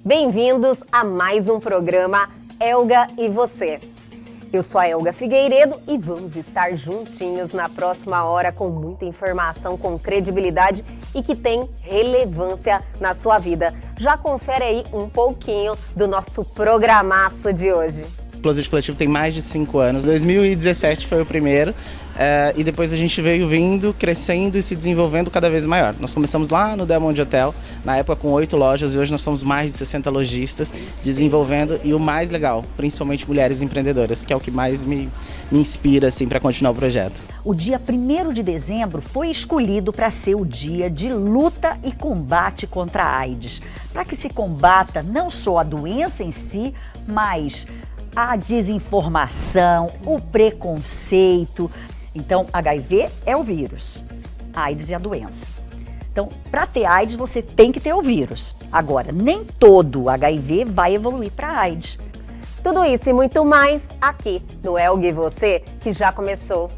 Bem-vindos a mais um programa Elga e Você. Eu sou a Elga Figueiredo e vamos estar juntinhos na próxima hora com muita informação, com credibilidade e que tem relevância na sua vida. Já confere aí um pouquinho do nosso programaço de hoje. O Closet Coletivo tem mais de 5 anos. 2017 foi o primeiro e depois a gente veio vindo, crescendo e se desenvolvendo cada vez maior. Nós começamos lá no Diamond Hotel, na época com 8 lojas e hoje nós somos mais de 60 lojistas desenvolvendo e o mais legal, principalmente mulheres empreendedoras, que é o que mais me inspira assim, para continuar o projeto. O dia 1º de dezembro foi escolhido para ser o dia de luta e combate contra a AIDS, para que se combata não só a doença em si, mas a desinformação, o preconceito. Então, HIV é o vírus, AIDS é a doença. Então, para ter AIDS, você tem que ter o vírus. Agora, nem todo HIV vai evoluir para AIDS. Tudo isso e muito mais aqui no Elga e Você, que já começou.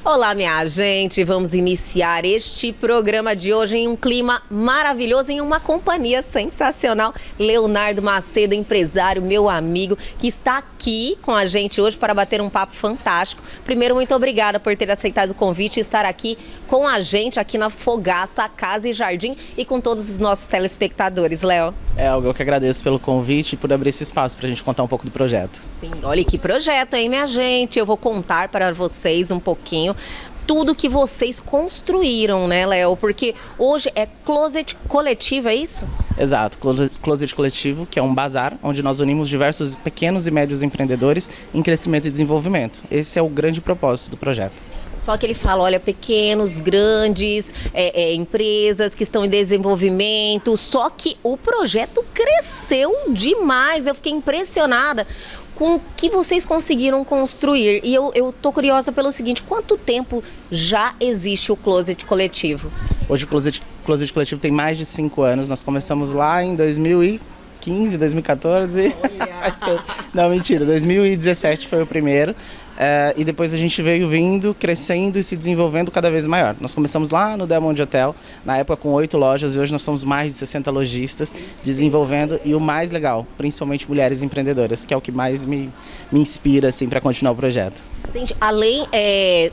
Olá, minha gente! Vamos iniciar este programa de hoje em um clima maravilhoso, em uma companhia sensacional. Leonardo Macedo, empresário, meu amigo, que está aqui com a gente hoje para bater um papo fantástico. Primeiro, muito obrigada por ter aceitado o convite e estar aqui com a gente, aqui na Fogaça, Casa e Jardim, e com todos os nossos telespectadores, Léo. Eu que agradeço pelo convite e por abrir esse espaço para a gente contar um pouco do projeto. Sim, olha que projeto, hein, minha gente? Eu vou contar para vocês um pouquinho tudo que vocês construíram, né, Léo? Porque hoje é Closet Coletivo, é isso? Exato, Closet Coletivo, que é um bazar onde nós unimos diversos pequenos e médios empreendedores em crescimento e desenvolvimento. Esse é o grande propósito do projeto. Só que ele fala, olha, pequenos, grandes, empresas que estão em desenvolvimento, só que o projeto cresceu demais, eu fiquei impressionada com o que vocês conseguiram construir. E eu tô curiosa pelo seguinte, quanto tempo já existe o Closet Coletivo? Hoje o Closet Coletivo tem mais de 5 anos, nós começamos lá em 2015, 2014, faz tempo. Não, mentira, 2017 foi o primeiro. E depois a gente veio vindo, crescendo e se desenvolvendo cada vez maior. Nós começamos lá no Diamond Hotel, na época com 8 lojas e hoje nós somos mais de 60 lojistas desenvolvendo e o mais legal, principalmente mulheres empreendedoras, que é o que mais me inspira assim, para continuar o projeto. Gente, além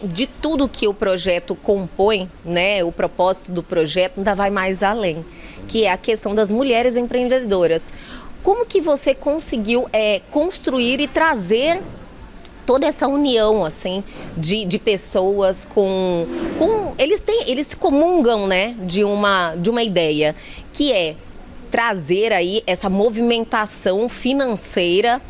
de tudo que o projeto compõe, né, o propósito do projeto ainda vai mais além, que é a questão das mulheres empreendedoras. Como que você conseguiu construir e trazer toda essa união, assim, de pessoas com eles comungam, né, de uma ideia, que é trazer aí essa movimentação financeira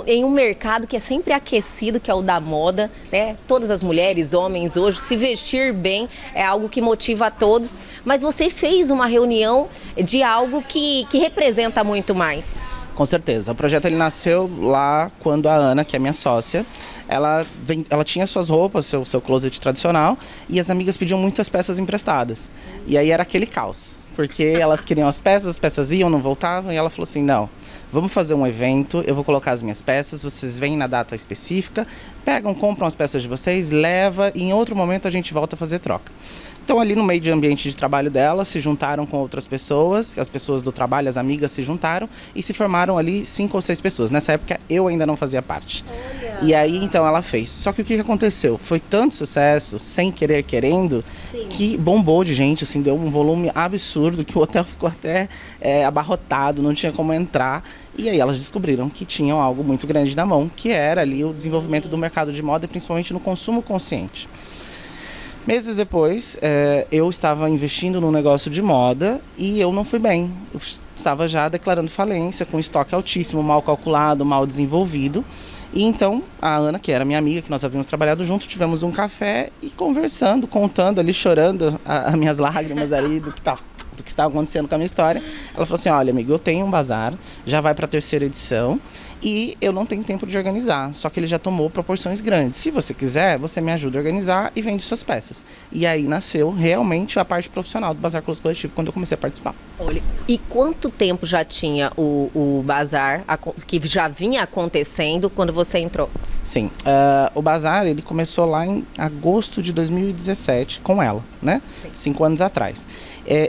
em um mercado que é sempre aquecido, que é o da moda, né? Todas as mulheres, homens hoje, se vestir bem é algo que motiva a todos, mas você fez uma reunião de algo que representa muito mais. Com certeza. O projeto ele nasceu lá quando a Ana, que é minha sócia, ela tinha suas roupas, seu closet tradicional, e as amigas pediam muitas peças emprestadas. E aí era aquele caos, porque elas queriam as peças iam, não voltavam, e ela falou assim, não, vamos fazer um evento, eu vou colocar as minhas peças, vocês vêm na data específica, pegam, compram as peças de vocês, leva, e em outro momento a gente volta a fazer troca. Então ali no meio de ambiente de trabalho dela, se juntaram com outras pessoas, as pessoas do trabalho, as amigas se juntaram e se formaram ali 5 ou 6 pessoas. Nessa época eu ainda não fazia parte. Olha. E aí então ela fez. Só que o que aconteceu? Foi tanto sucesso, sem querer querendo, sim, que bombou de gente, assim, deu um volume absurdo, que o hotel ficou até abarrotado, não tinha como entrar. E aí elas descobriram que tinham algo muito grande na mão, que era ali o desenvolvimento do mercado de moda, principalmente no consumo consciente. Meses depois, eu estava investindo num negócio de moda e eu não fui bem. Eu estava já declarando falência, com estoque altíssimo, mal calculado, mal desenvolvido. E então, a Ana, que era minha amiga, que nós havíamos trabalhado junto, tivemos um café e conversando, contando ali, chorando as minhas lágrimas ali do que do que está acontecendo com a minha história. Ela falou assim, olha, amigo, eu tenho um bazar, já vai para a 3ª edição e eu não tenho tempo de organizar, só que ele já tomou proporções grandes. Se você quiser, você me ajuda a organizar e vende suas peças. E aí nasceu realmente a parte profissional do Bazar Closet Coletivo, quando eu comecei a participar. Olha, e quanto tempo já tinha o bazar, que já vinha acontecendo quando você entrou? Sim, o Bazar, ele começou lá em agosto de 2017 com ela, né? Sim. 5 anos atrás.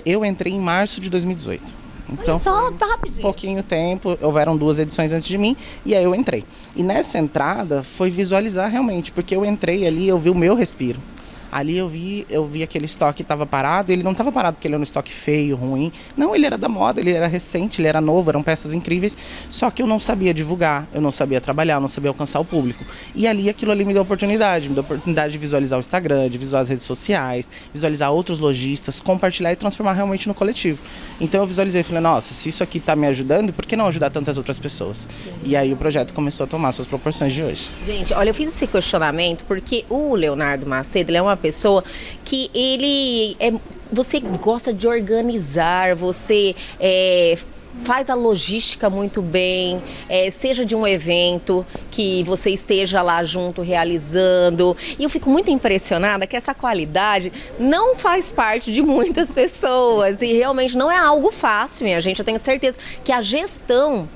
Eu entrei em março de 2018. Então, olha só, rapidinho. Pouquinho tempo, houveram 2 edições antes de mim, e aí eu entrei. E nessa entrada foi visualizar realmente, porque eu entrei ali, eu vi o meu respiro. Ali eu vi aquele estoque que estava parado, ele não estava parado porque ele era um estoque feio, ruim. Não, ele era da moda, ele era recente, ele era novo, eram peças incríveis. Só que eu não sabia divulgar, eu não sabia trabalhar, eu não sabia alcançar o público. E ali aquilo ali me deu oportunidade de visualizar o Instagram, de visualizar as redes sociais, visualizar outros lojistas, compartilhar e transformar realmente no coletivo. Então eu visualizei e falei, nossa, se isso aqui está me ajudando, por que não ajudar tantas outras pessoas? E aí o projeto começou a tomar suas proporções de hoje. Gente, olha, eu fiz esse questionamento porque o Leonardo Macedo, ele é uma pessoa que você gosta de organizar, você faz a logística muito bem, seja de um evento que você esteja lá junto realizando. E eu fico muito impressionada que essa qualidade não faz parte de muitas pessoas e realmente não é algo fácil, minha gente. Eu tenho certeza que a gestão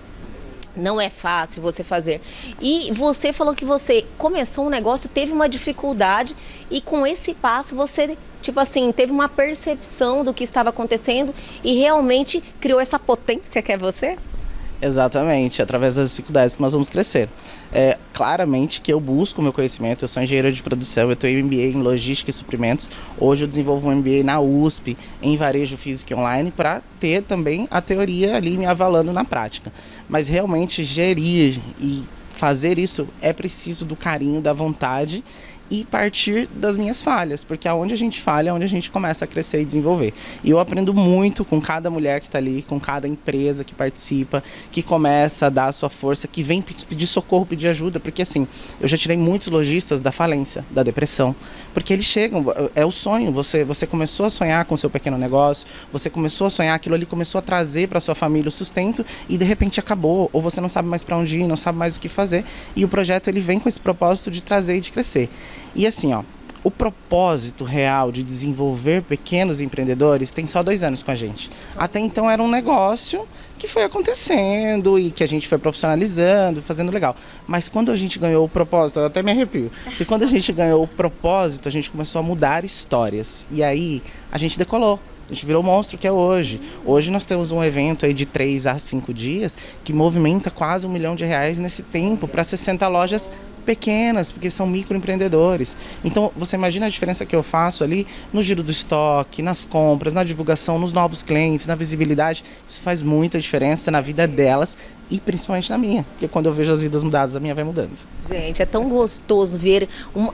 não é fácil você fazer. E você falou que você começou um negócio, teve uma dificuldade e com esse passo você, tipo assim, teve uma percepção do que estava acontecendo e realmente criou essa potência que é você? Exatamente, através das dificuldades que nós vamos crescer. Claramente que eu busco o meu conhecimento, eu sou engenheiro de produção, eu tenho MBA em logística e suprimentos. Hoje eu desenvolvo um MBA na USP em varejo físico e online para ter também a teoria ali me avalando na prática. Mas realmente gerir e fazer isso é preciso do carinho, da vontade e partir das minhas falhas, porque aonde a gente falha é onde a gente começa a crescer e desenvolver. E eu aprendo muito com cada mulher que está ali, com cada empresa que participa, que começa a dar a sua força, que vem pedir socorro, pedir ajuda, porque assim, eu já tirei muitos lojistas da falência, da depressão, porque eles chegam, é o sonho, você começou a sonhar com o seu pequeno negócio, você começou a sonhar, aquilo ali começou a trazer para sua família o sustento e de repente acabou, ou você não sabe mais para onde ir, não sabe mais o que fazer, e o projeto ele vem com esse propósito de trazer e de crescer. E assim, o propósito real de desenvolver pequenos empreendedores tem só 2 anos com a gente. Até então era um negócio que foi acontecendo e que a gente foi profissionalizando, fazendo legal. Mas quando a gente ganhou o propósito, eu até me arrepio, e quando a gente ganhou o propósito, a gente começou a mudar histórias. E aí a gente decolou. A gente virou o monstro que é hoje. Hoje nós temos um evento aí de 3 a 5 dias que movimenta quase R$1 milhão nesse tempo para 60 lojas pequenas, porque são microempreendedores. Então, você imagina a diferença que eu faço ali no giro do estoque, nas compras, na divulgação, nos novos clientes, na visibilidade. Isso faz muita diferença na vida delas e principalmente na minha, porque quando eu vejo as vidas mudadas, a minha vai mudando. Gente, é tão gostoso ver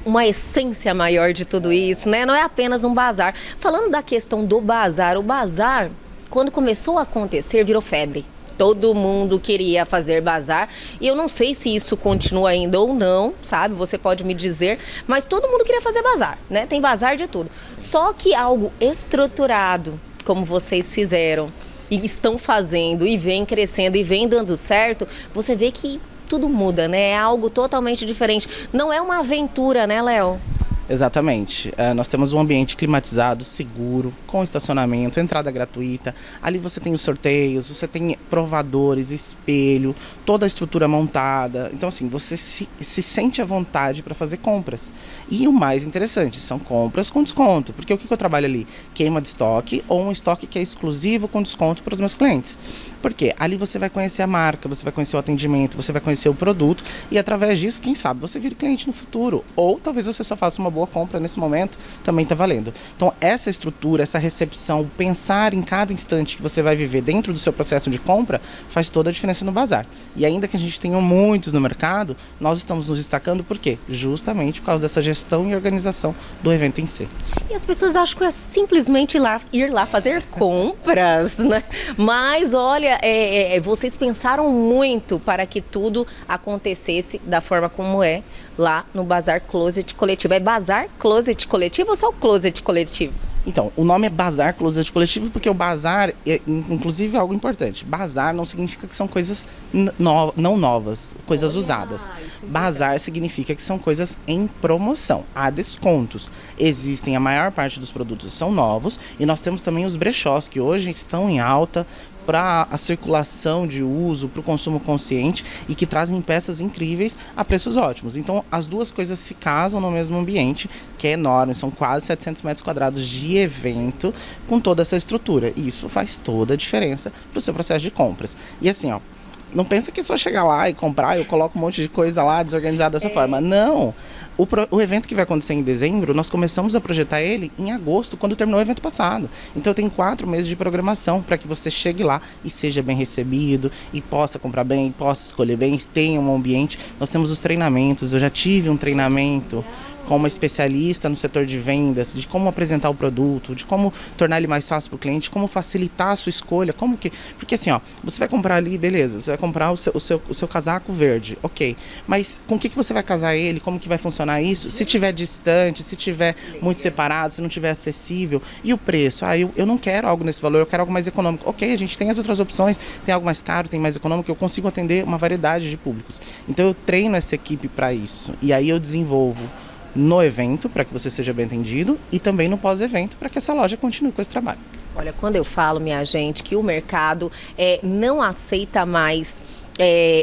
uma essência maior de tudo isso, né? Não é apenas um bazar. Falando da questão do bazar, o bazar, quando começou a acontecer, virou febre. Todo mundo queria fazer bazar e eu não sei se isso continua ainda ou não, sabe? Você pode me dizer, mas todo mundo queria fazer bazar, né? Tem bazar de tudo. Só que algo estruturado, como vocês fizeram e estão fazendo e vem crescendo e vem dando certo, você vê que tudo muda, né? É algo totalmente diferente. Não é uma aventura, né, Léo? Exatamente. Nós temos um ambiente climatizado, seguro, com estacionamento, entrada gratuita. Ali você tem os sorteios, você tem provadores, espelho, toda a estrutura montada. Então, assim, você se sente à vontade para fazer compras. E o mais interessante, são compras com desconto. Porque o que eu trabalho ali? Queima de estoque ou um estoque que é exclusivo com desconto para os meus clientes. Porque ali você vai conhecer a marca, você vai conhecer o atendimento, você vai conhecer o produto e através disso, quem sabe, você vira cliente no futuro. Ou talvez você só faça uma boa compra nesse momento, também está valendo. Então essa estrutura, essa recepção, pensar em cada instante que você vai viver dentro do seu processo de compra, faz toda a diferença no bazar. E ainda que a gente tenha muitos no mercado, nós estamos nos destacando por quê? Justamente por causa dessa gestão e organização do evento em si. E as pessoas acham que é simplesmente ir lá fazer compras, né? Mas olha, vocês pensaram muito para que tudo acontecesse da forma como é lá no Bazar Closet Coletivo. É Bazar Closet Coletivo ou só o Closet Coletivo? Então, o nome é Bazar Closet Coletivo porque o bazar, inclusive, é algo importante. Bazar não significa que são coisas não novas, coisas usadas. Bazar significa que são coisas em promoção, há descontos. Existem, a maior parte dos produtos são novos e nós temos também os brechós que hoje estão em alta para a circulação de uso, para o consumo consciente e que trazem peças incríveis a preços ótimos. Então, as duas coisas se casam no mesmo ambiente, que é enorme, são quase 700 metros quadrados de evento com toda essa estrutura. E isso faz toda a diferença para o seu processo de compras. E assim, ó, não pensa que é só chegar lá e comprar, eu coloco um monte de coisa lá desorganizada dessa forma. Não! O evento que vai acontecer em dezembro, nós começamos a projetar ele em agosto, quando terminou o evento passado. Então eu tenho 4 meses de programação para que você chegue lá e seja bem recebido, e possa comprar bem, possa escolher bem, tenha um ambiente. Nós temos os treinamentos, eu já tive um treinamento com uma especialista no setor de vendas, de como apresentar o produto, de como tornar ele mais fácil para o cliente, como facilitar a sua escolha, porque assim, ó, você vai comprar ali, beleza, você vai comprar o seu casaco verde, ok, mas com o que você vai casar ele, como que vai funcionar isso? Se tiver distante, se tiver muito separado, se não tiver acessível, e o preço? Eu não quero algo nesse valor, eu quero algo mais econômico. Ok, a gente tem as outras opções, tem algo mais caro, tem mais econômico, eu consigo atender uma variedade de públicos. Então eu treino essa equipe para isso, e aí eu desenvolvo no evento, para que você seja bem atendido, e também no pós-evento, para que essa loja continue com esse trabalho. Olha, quando eu falo, minha gente, que o mercado não aceita mais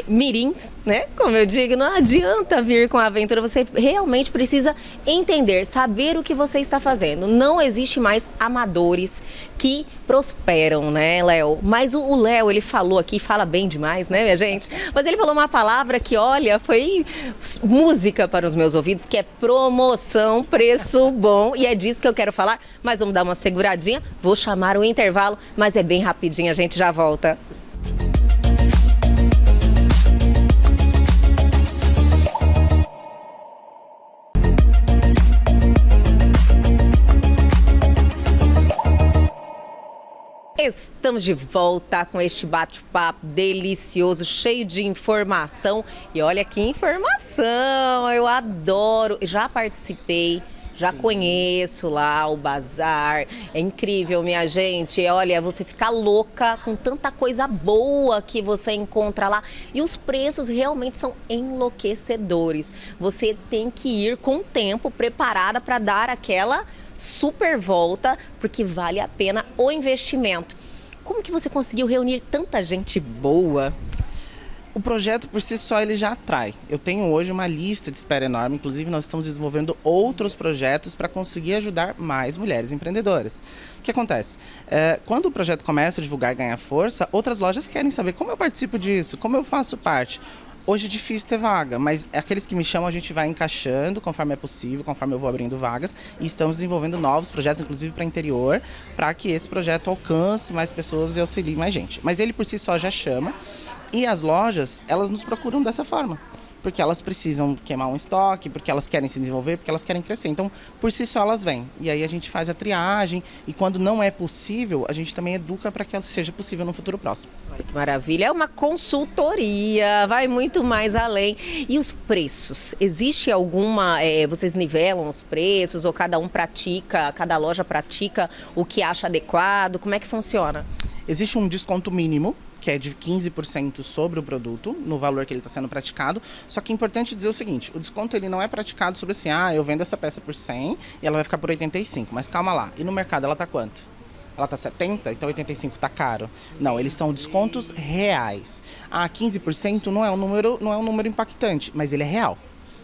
mirins, né? Como eu digo, não adianta vir com a aventura, você realmente precisa entender, saber o que você está fazendo. Não existe mais amadores que prosperam, né, Léo? Mas o Léo, ele falou aqui, fala bem demais, né, minha gente? Mas ele falou uma palavra que, olha, foi música para os meus ouvidos, que é promoção, preço bom, e é disso que eu quero falar, mas vamos dar uma seguradinha, vou chamar o intervalo, mas é bem rapidinho, a gente já volta. Estamos de volta com este bate-papo delicioso, cheio de informação. E olha que informação, eu adoro. Já participei, já conheço lá o bazar. É incrível, minha gente. Olha, você fica louca com tanta coisa boa que você encontra lá. E os preços realmente são enlouquecedores. Você tem que ir com o tempo preparada para dar aquela super volta, porque vale a pena o investimento. Como que você conseguiu reunir tanta gente boa? O projeto por si só ele já atrai. Eu tenho hoje uma lista de espera enorme, inclusive nós estamos desenvolvendo outros projetos para conseguir ajudar mais mulheres empreendedoras. O que acontece? Quando o projeto começa a divulgar e ganhar força, outras lojas querem saber como eu participo disso, como eu faço parte. Hoje é difícil ter vaga, mas aqueles que me chamam a gente vai encaixando conforme é possível, conforme eu vou abrindo vagas, e estamos desenvolvendo novos projetos, inclusive para interior, para que esse projeto alcance mais pessoas e auxilie mais gente. Mas ele por si só já chama, e as lojas, elas nos procuram dessa forma, porque elas precisam queimar um estoque, porque elas querem se desenvolver, porque elas querem crescer. Então, por si só elas vêm. E aí a gente faz a triagem, e quando não é possível, a gente também educa para que ela seja possível no futuro próximo. Olha que maravilha, é uma consultoria, vai muito mais além. E os preços? Existe alguma, vocês nivelam os preços, ou cada loja pratica o que acha adequado? Como é que funciona? Existe um desconto mínimo, que é de 15% sobre o produto, no valor que ele está sendo praticado. Só que é importante dizer o seguinte, o desconto ele não é praticado sobre assim, eu vendo essa peça por 100 e ela vai ficar por 85, mas calma lá, e no mercado ela está quanto? Ela está 70, então 85 está caro. Não, eles são descontos reais. 15% não é um número impactante, mas ele é real.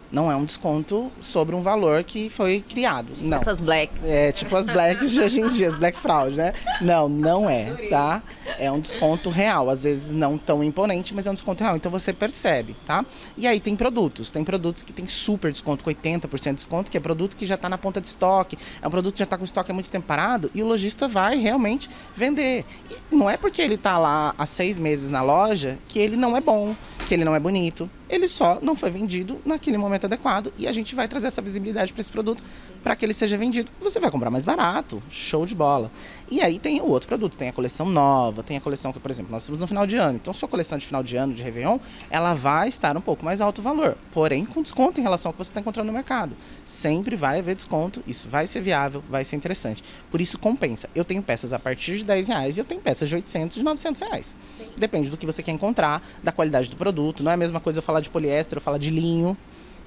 Não é um desconto sobre um valor que foi criado. Não. Essas blacks. É tipo as blacks de hoje em dia, as black fraud, né? Não é, tá? É um desconto real. Às vezes não tão imponente, mas é um desconto real. Então você percebe, tá? E aí tem produtos. Tem produtos que tem super desconto, com 80% de desconto, que é produto que já está na ponta de estoque. É um produto que já está com estoque há muito tempo parado e o lojista vai realmente vender. E não é porque ele está lá há 6 meses na loja que ele não é bom, que ele não é bonito, ele só não foi vendido naquele momento adequado e a gente vai trazer essa visibilidade para esse produto para que ele seja vendido. Você vai comprar mais barato, show de bola. E aí tem o outro produto, tem a coleção nova, tem a coleção que, por exemplo, nós estamos no final de ano. Então, sua coleção de final de ano, de Réveillon, ela vai estar um pouco mais alto o valor, porém com desconto em relação ao que você está encontrando no mercado. Sempre vai haver desconto, isso vai ser viável, vai ser interessante. Por isso compensa. Eu tenho peças a partir de R$10 e eu tenho peças de 800, de R$900. Sim. Depende do que você quer encontrar, da qualidade do produto. Não é a mesma coisa eu falar de poliéster ou falar de linho.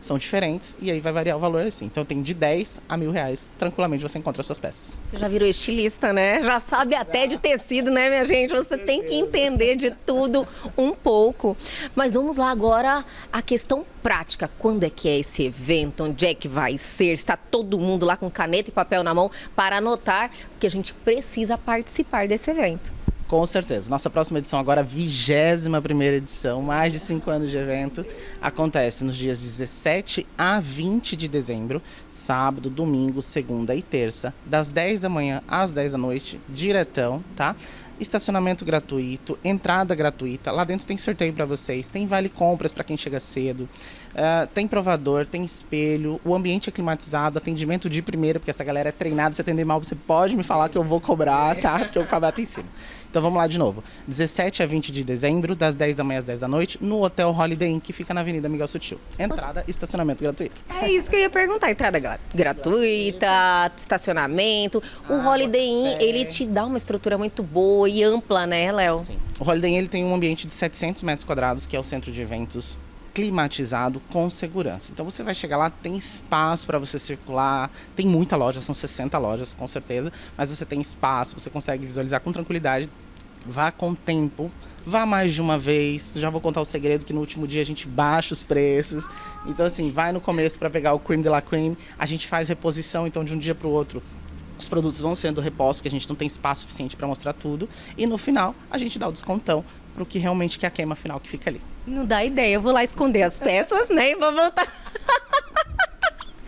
São diferentes e aí vai variar o valor assim. Então eu tenho de 10 a R$1.000, tranquilamente você encontra as suas peças. Você já virou estilista, né? Já sabe até de tecido, né, minha gente? Você tem que entender de tudo um pouco. Mas vamos lá agora a questão prática. Quando é que é esse evento? Onde é que vai ser? Está todo mundo lá com caneta e papel na mão para anotar? Porque a gente precisa participar desse evento. Com certeza. Nossa próxima edição agora, a 21ª edição, mais de 5 anos de evento, acontece nos dias 17 a 20 de dezembro, sábado, domingo, segunda e terça, das 10 da manhã às 10 da noite, diretão, tá? Estacionamento gratuito, entrada gratuita, lá dentro tem sorteio para vocês, tem vale compras para quem chega cedo, tem provador, tem espelho, o ambiente é climatizado, atendimento de primeira, porque essa galera é treinada, se atender mal você pode me falar que eu vou cobrar, tá? Porque eu bato em cima. Então vamos lá de novo, 17 a 20 de dezembro, das 10 da manhã às 10 da noite, no Hotel Holiday Inn, que fica na Avenida Miguel Sutil. Entrada, estacionamento gratuito. É isso que eu ia perguntar, entrada gratuita, estacionamento. O Holiday Inn, ele te dá uma estrutura muito boa e ampla, né, Léo? Sim. O Holiday Inn ele tem um ambiente de 700 metros quadrados, que é o centro de eventos climatizado com segurança. Então você vai chegar lá, tem espaço para você circular, tem muita loja, são 60 lojas com certeza, mas você tem espaço, você consegue visualizar com tranquilidade. Vá com tempo, vá mais de uma vez. Já vou contar o segredo que no último dia a gente baixa os preços. Então assim, vai no começo para pegar o creme de la creme, a gente faz reposição, então de um dia para o outro os produtos vão sendo repostos, porque a gente não tem espaço suficiente para mostrar tudo. E no final, a gente dá o descontão para o que realmente que é a queima final que fica ali. Não dá ideia, eu vou lá esconder as peças, né, e vou voltar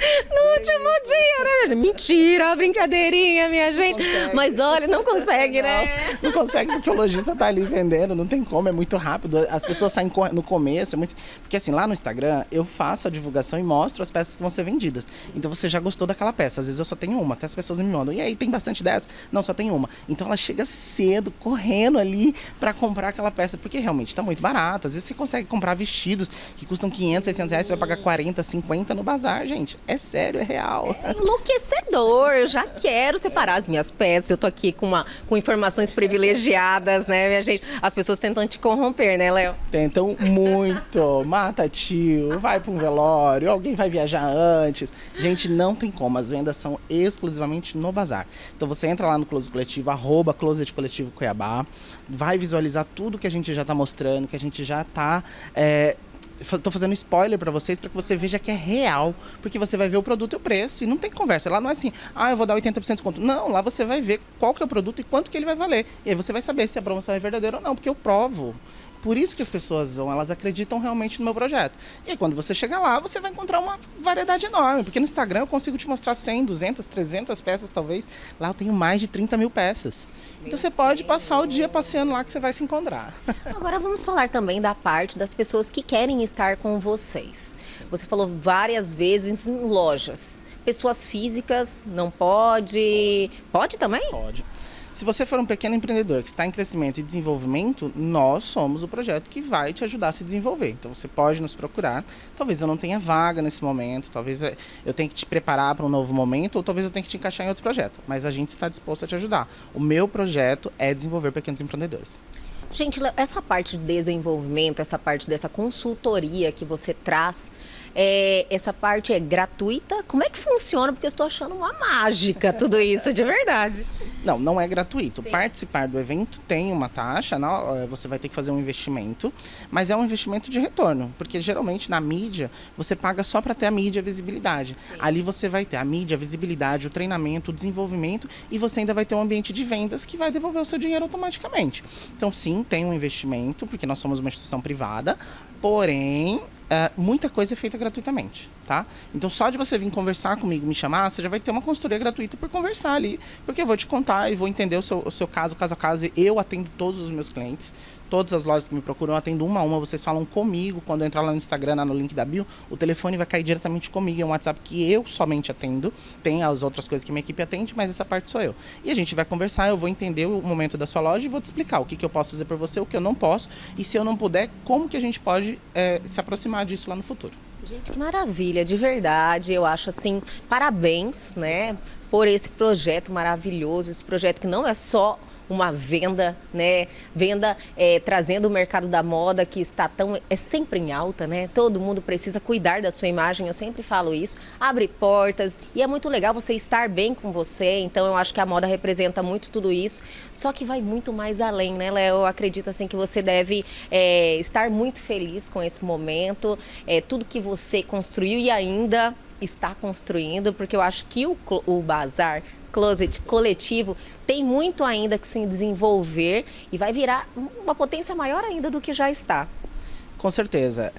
no último dia, né? Mentira, brincadeirinha, minha gente. Mas olha, não consegue, né? Não consegue porque o lojista tá ali vendendo, não tem como, é muito rápido. As pessoas saem no começo, é muito... Porque assim, lá no Instagram, eu faço a divulgação e mostro as peças que vão ser vendidas. Então você já gostou daquela peça, às vezes eu só tenho uma, até as pessoas me mandam. E aí, tem bastante dessa? Não, só tem uma. Então ela chega cedo, correndo ali pra comprar aquela peça, porque realmente tá muito barato. Às vezes você consegue comprar vestidos que custam 500, 600 reais, você vai pagar 40, 50 no bazar, gente. É sério, é real. É enlouquecedor, eu já quero separar as minhas peças, eu tô aqui com informações privilegiadas, né, minha gente? As pessoas tentam te corromper, né, Léo? Tentam muito, mata tio, vai para um velório, alguém vai viajar antes. Gente, não tem como, as vendas são exclusivamente no bazar. Então você entra lá no Closet Coletivo, @Closet Coletivo Cuiabá, vai visualizar tudo que a gente já tá mostrando, que a gente já tá... Tô fazendo spoiler pra vocês, pra que você veja que é real, porque você vai ver o produto e o preço, e não tem conversa, lá não é assim, eu vou dar 80% de desconto, não, lá você vai ver qual que é o produto e quanto que ele vai valer, e aí você vai saber se a promoção é verdadeira ou não, porque eu provo. Por isso que as pessoas vão, elas acreditam realmente no meu projeto. E aí, quando você chegar lá, você vai encontrar uma variedade enorme, porque no Instagram eu consigo te mostrar 100, 200, 300 peças talvez, lá eu tenho mais de 30 mil peças. Então você pode passar o dia passeando lá que você vai se encontrar. Agora vamos falar também da parte das pessoas que querem estar com vocês. Você falou várias vezes em lojas. Pessoas físicas não pode? Pode também? Pode. Se você for um pequeno empreendedor que está em crescimento e desenvolvimento, nós somos o projeto que vai te ajudar a se desenvolver. Então você pode nos procurar. Talvez eu não tenha vaga nesse momento, talvez eu tenha que te preparar para um novo momento, ou talvez eu tenha que te encaixar em outro projeto. Mas a gente está disposto a te ajudar. O meu projeto é desenvolver pequenos empreendedores. Gente, essa parte de desenvolvimento, essa parte dessa consultoria que você traz, essa parte é gratuita? Como é que funciona? Porque eu estou achando uma mágica tudo isso, de verdade. Não é gratuito. Sim. Participar do evento tem uma taxa, não, você vai ter que fazer um investimento, mas é um investimento de retorno, porque geralmente na mídia você paga só para ter a mídia e a visibilidade. Sim. Ali você vai ter a mídia, a visibilidade, o treinamento, o desenvolvimento e você ainda vai ter um ambiente de vendas que vai devolver o seu dinheiro automaticamente. Então sim, tem um investimento, porque nós somos uma instituição privada, porém muita coisa é feita gratuitamente, tá? Então só de você vir conversar comigo, me chamar, você já vai ter uma consultoria gratuita por conversar ali, porque eu vou te contar e vou entender o seu caso a caso, eu atendo todos os meus clientes, todas as lojas que me procuram, eu atendo uma a uma, vocês falam comigo, quando eu entrar lá no Instagram, lá no link da bio, o telefone vai cair diretamente comigo, é um WhatsApp que eu somente atendo, tem as outras coisas que minha equipe atende, mas essa parte sou eu. E a gente vai conversar, eu vou entender o momento da sua loja e vou te explicar o que eu posso fazer por você, o que eu não posso, e se eu não puder, como que a gente pode se aproximar disso lá no futuro. Gente, que maravilha, de verdade, eu acho assim, parabéns, né, por esse projeto maravilhoso, esse projeto que não é só uma venda, né? Venda trazendo o mercado da moda que está sempre em alta, né? Todo mundo precisa cuidar da sua imagem, eu sempre falo isso. Abre portas e é muito legal você estar bem com você, então eu acho que a moda representa muito tudo isso, só que vai muito mais além, né, Léo? Eu acredito assim que você deve estar muito feliz com esse momento, tudo que você construiu e ainda está construindo, porque eu acho que o Bazar Closet coletivo tem muito ainda que se desenvolver e vai virar uma potência maior ainda do que já está. Com certeza,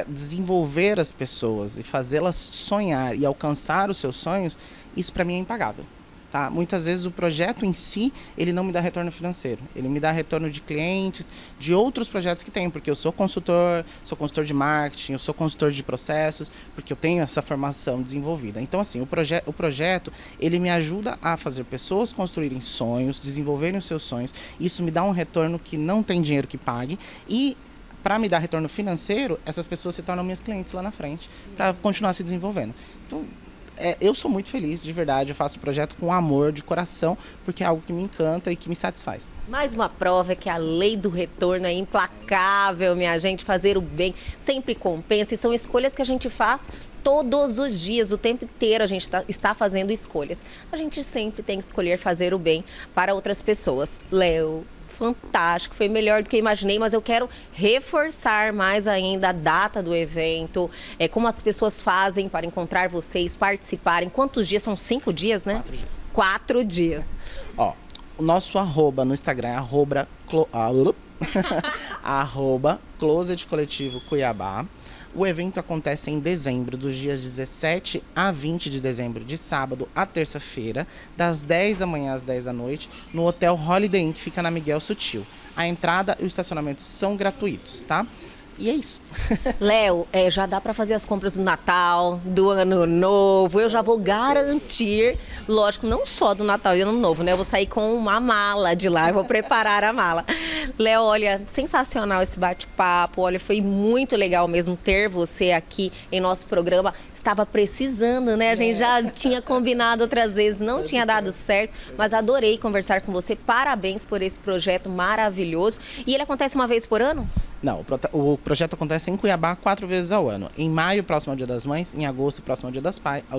desenvolver as pessoas e fazê-las sonhar e alcançar os seus sonhos, isso para mim é impagável. Tá? Muitas vezes o projeto em si, ele não me dá retorno financeiro, ele me dá retorno de clientes, de outros projetos que tem, porque eu sou consultor de marketing, eu sou consultor de processos, porque eu tenho essa formação desenvolvida. Então assim, o projeto, ele me ajuda a fazer pessoas construírem sonhos, desenvolverem os seus sonhos, isso me dá um retorno que não tem dinheiro que pague e para me dar retorno financeiro, essas pessoas se tornam minhas clientes lá na frente, para continuar se desenvolvendo. Então, eu sou muito feliz, de verdade, eu faço o projeto com amor, de coração, porque é algo que me encanta e que me satisfaz. Mais uma prova é que a lei do retorno é implacável, minha gente, fazer o bem sempre compensa e são escolhas que a gente faz todos os dias, o tempo inteiro a gente está fazendo escolhas. A gente sempre tem que escolher fazer o bem para outras pessoas. Léo, fantástico, foi melhor do que eu imaginei, mas eu quero reforçar mais ainda a data do evento, como as pessoas fazem para encontrar vocês, participarem. Quantos dias? São 5 dias, né? 4 dias. 4 dias. Ó, o nosso arroba no Instagram é arroba Closet Coletivo Cuiabá. O evento acontece em dezembro, dos dias 17 a 20 de dezembro, de sábado a terça-feira, das 10 da manhã às 10 da noite, no Hotel Holiday Inn, que fica na Miguel Sutil. A entrada e o estacionamento são gratuitos, tá? E é isso. Léo, já dá para fazer as compras do Natal, do Ano Novo. Eu já vou garantir, lógico, não só do Natal e Ano Novo, né? Eu vou sair com uma mala de lá, eu vou preparar a mala. Léo, olha, sensacional esse bate-papo. Olha, foi muito legal mesmo ter você aqui em nosso programa. Estava precisando, né? A gente já tinha combinado outras vezes, não tinha dado certo, mas adorei conversar com você. Parabéns por esse projeto maravilhoso. E ele acontece uma vez por ano? Não, o projeto acontece em Cuiabá 4 vezes ao ano. Em maio, próximo ao Dia das Mães. Em agosto, próximo ao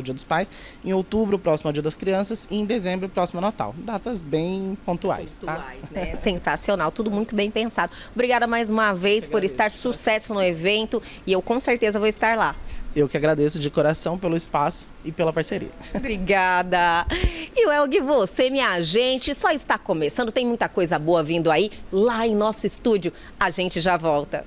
Dia dos Pais. Em outubro, próximo ao Dia das Crianças. E em dezembro, próximo ao Natal. Datas bem pontuais, tá? Né? Sensacional, tudo muito bem pensado. Obrigada mais uma vez por estar sucesso no evento e eu com certeza vou estar lá. Eu que agradeço de coração pelo espaço e pela parceria. Obrigada. E o Elg, você, minha gente, só está começando, tem muita coisa boa vindo aí lá em nosso estúdio. A gente já volta.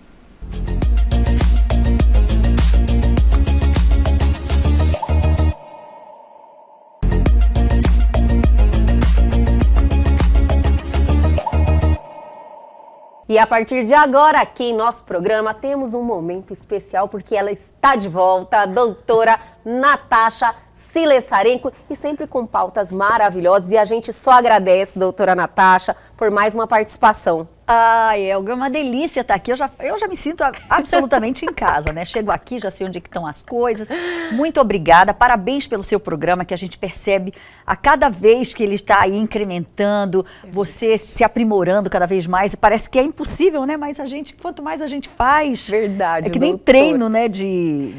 E a partir de agora, aqui em nosso programa, temos um momento especial porque ela está de volta, a doutora Natasha Silessarenko, e sempre com pautas maravilhosas. E a gente só agradece, doutora Natasha, por mais uma participação. Ai, Elga, é uma delícia estar aqui. Eu já me sinto absolutamente em casa, né? Chego aqui, já sei onde é que estão as coisas. Muito obrigada, parabéns pelo seu programa, que a gente percebe a cada vez que ele está aí incrementando, você se aprimorando cada vez mais. Parece que é impossível, né? Mas quanto mais a gente faz... Verdade, é que nem doutora. Treino, né, de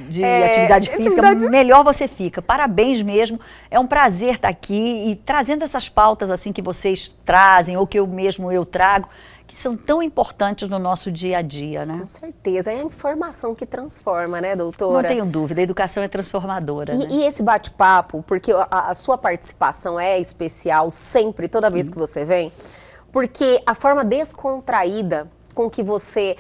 atividade física, melhor você fica. Parabéns mesmo, é um prazer estar aqui e trazendo essas pautas assim que vocês trazem, ou que eu trago, que são tão importantes no nosso dia a dia, né? Com certeza, é a informação que transforma, né, doutora? Não tenho dúvida, a educação é transformadora. Né? E esse bate-papo, porque a sua participação é especial sempre, toda vez que você vem, porque a forma descontraída com que você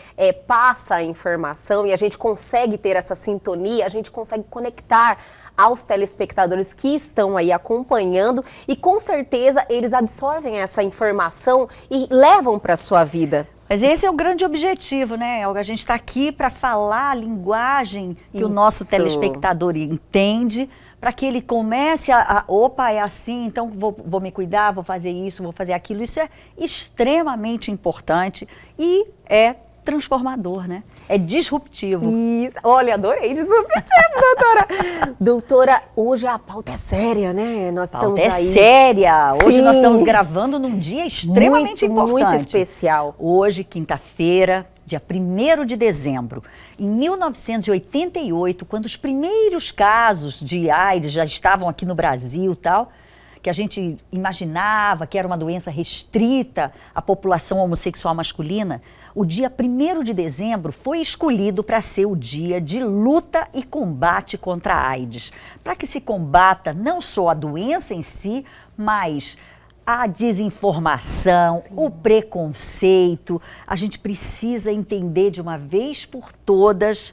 passa a informação e a gente consegue ter essa sintonia, a gente consegue conectar aos telespectadores que estão aí acompanhando e com certeza eles absorvem essa informação e levam para a sua vida. Mas esse é o grande objetivo, né, Elga? A gente está aqui para falar a linguagem que o nosso telespectador entende, para que ele comece opa, é assim, então vou me cuidar, vou fazer isso, vou fazer aquilo. Isso é extremamente importante e é transformador, né? É disruptivo. Olha, adorei disruptivo, doutora. Doutora, hoje a pauta é séria, né? Nós estamos aí. Séria. Hoje Sim. nós estamos gravando num dia extremamente importante. Muito especial. Hoje, quinta-feira, dia 1º de dezembro. Em 1988, quando os primeiros casos de AIDS já estavam aqui no Brasil e tal, que a gente imaginava que era uma doença restrita à população homossexual masculina, o dia 1º de dezembro foi escolhido para ser o dia de luta e combate contra a AIDS. Para que se combata não só a doença em si, mas a desinformação, o preconceito. A gente precisa entender de uma vez por todas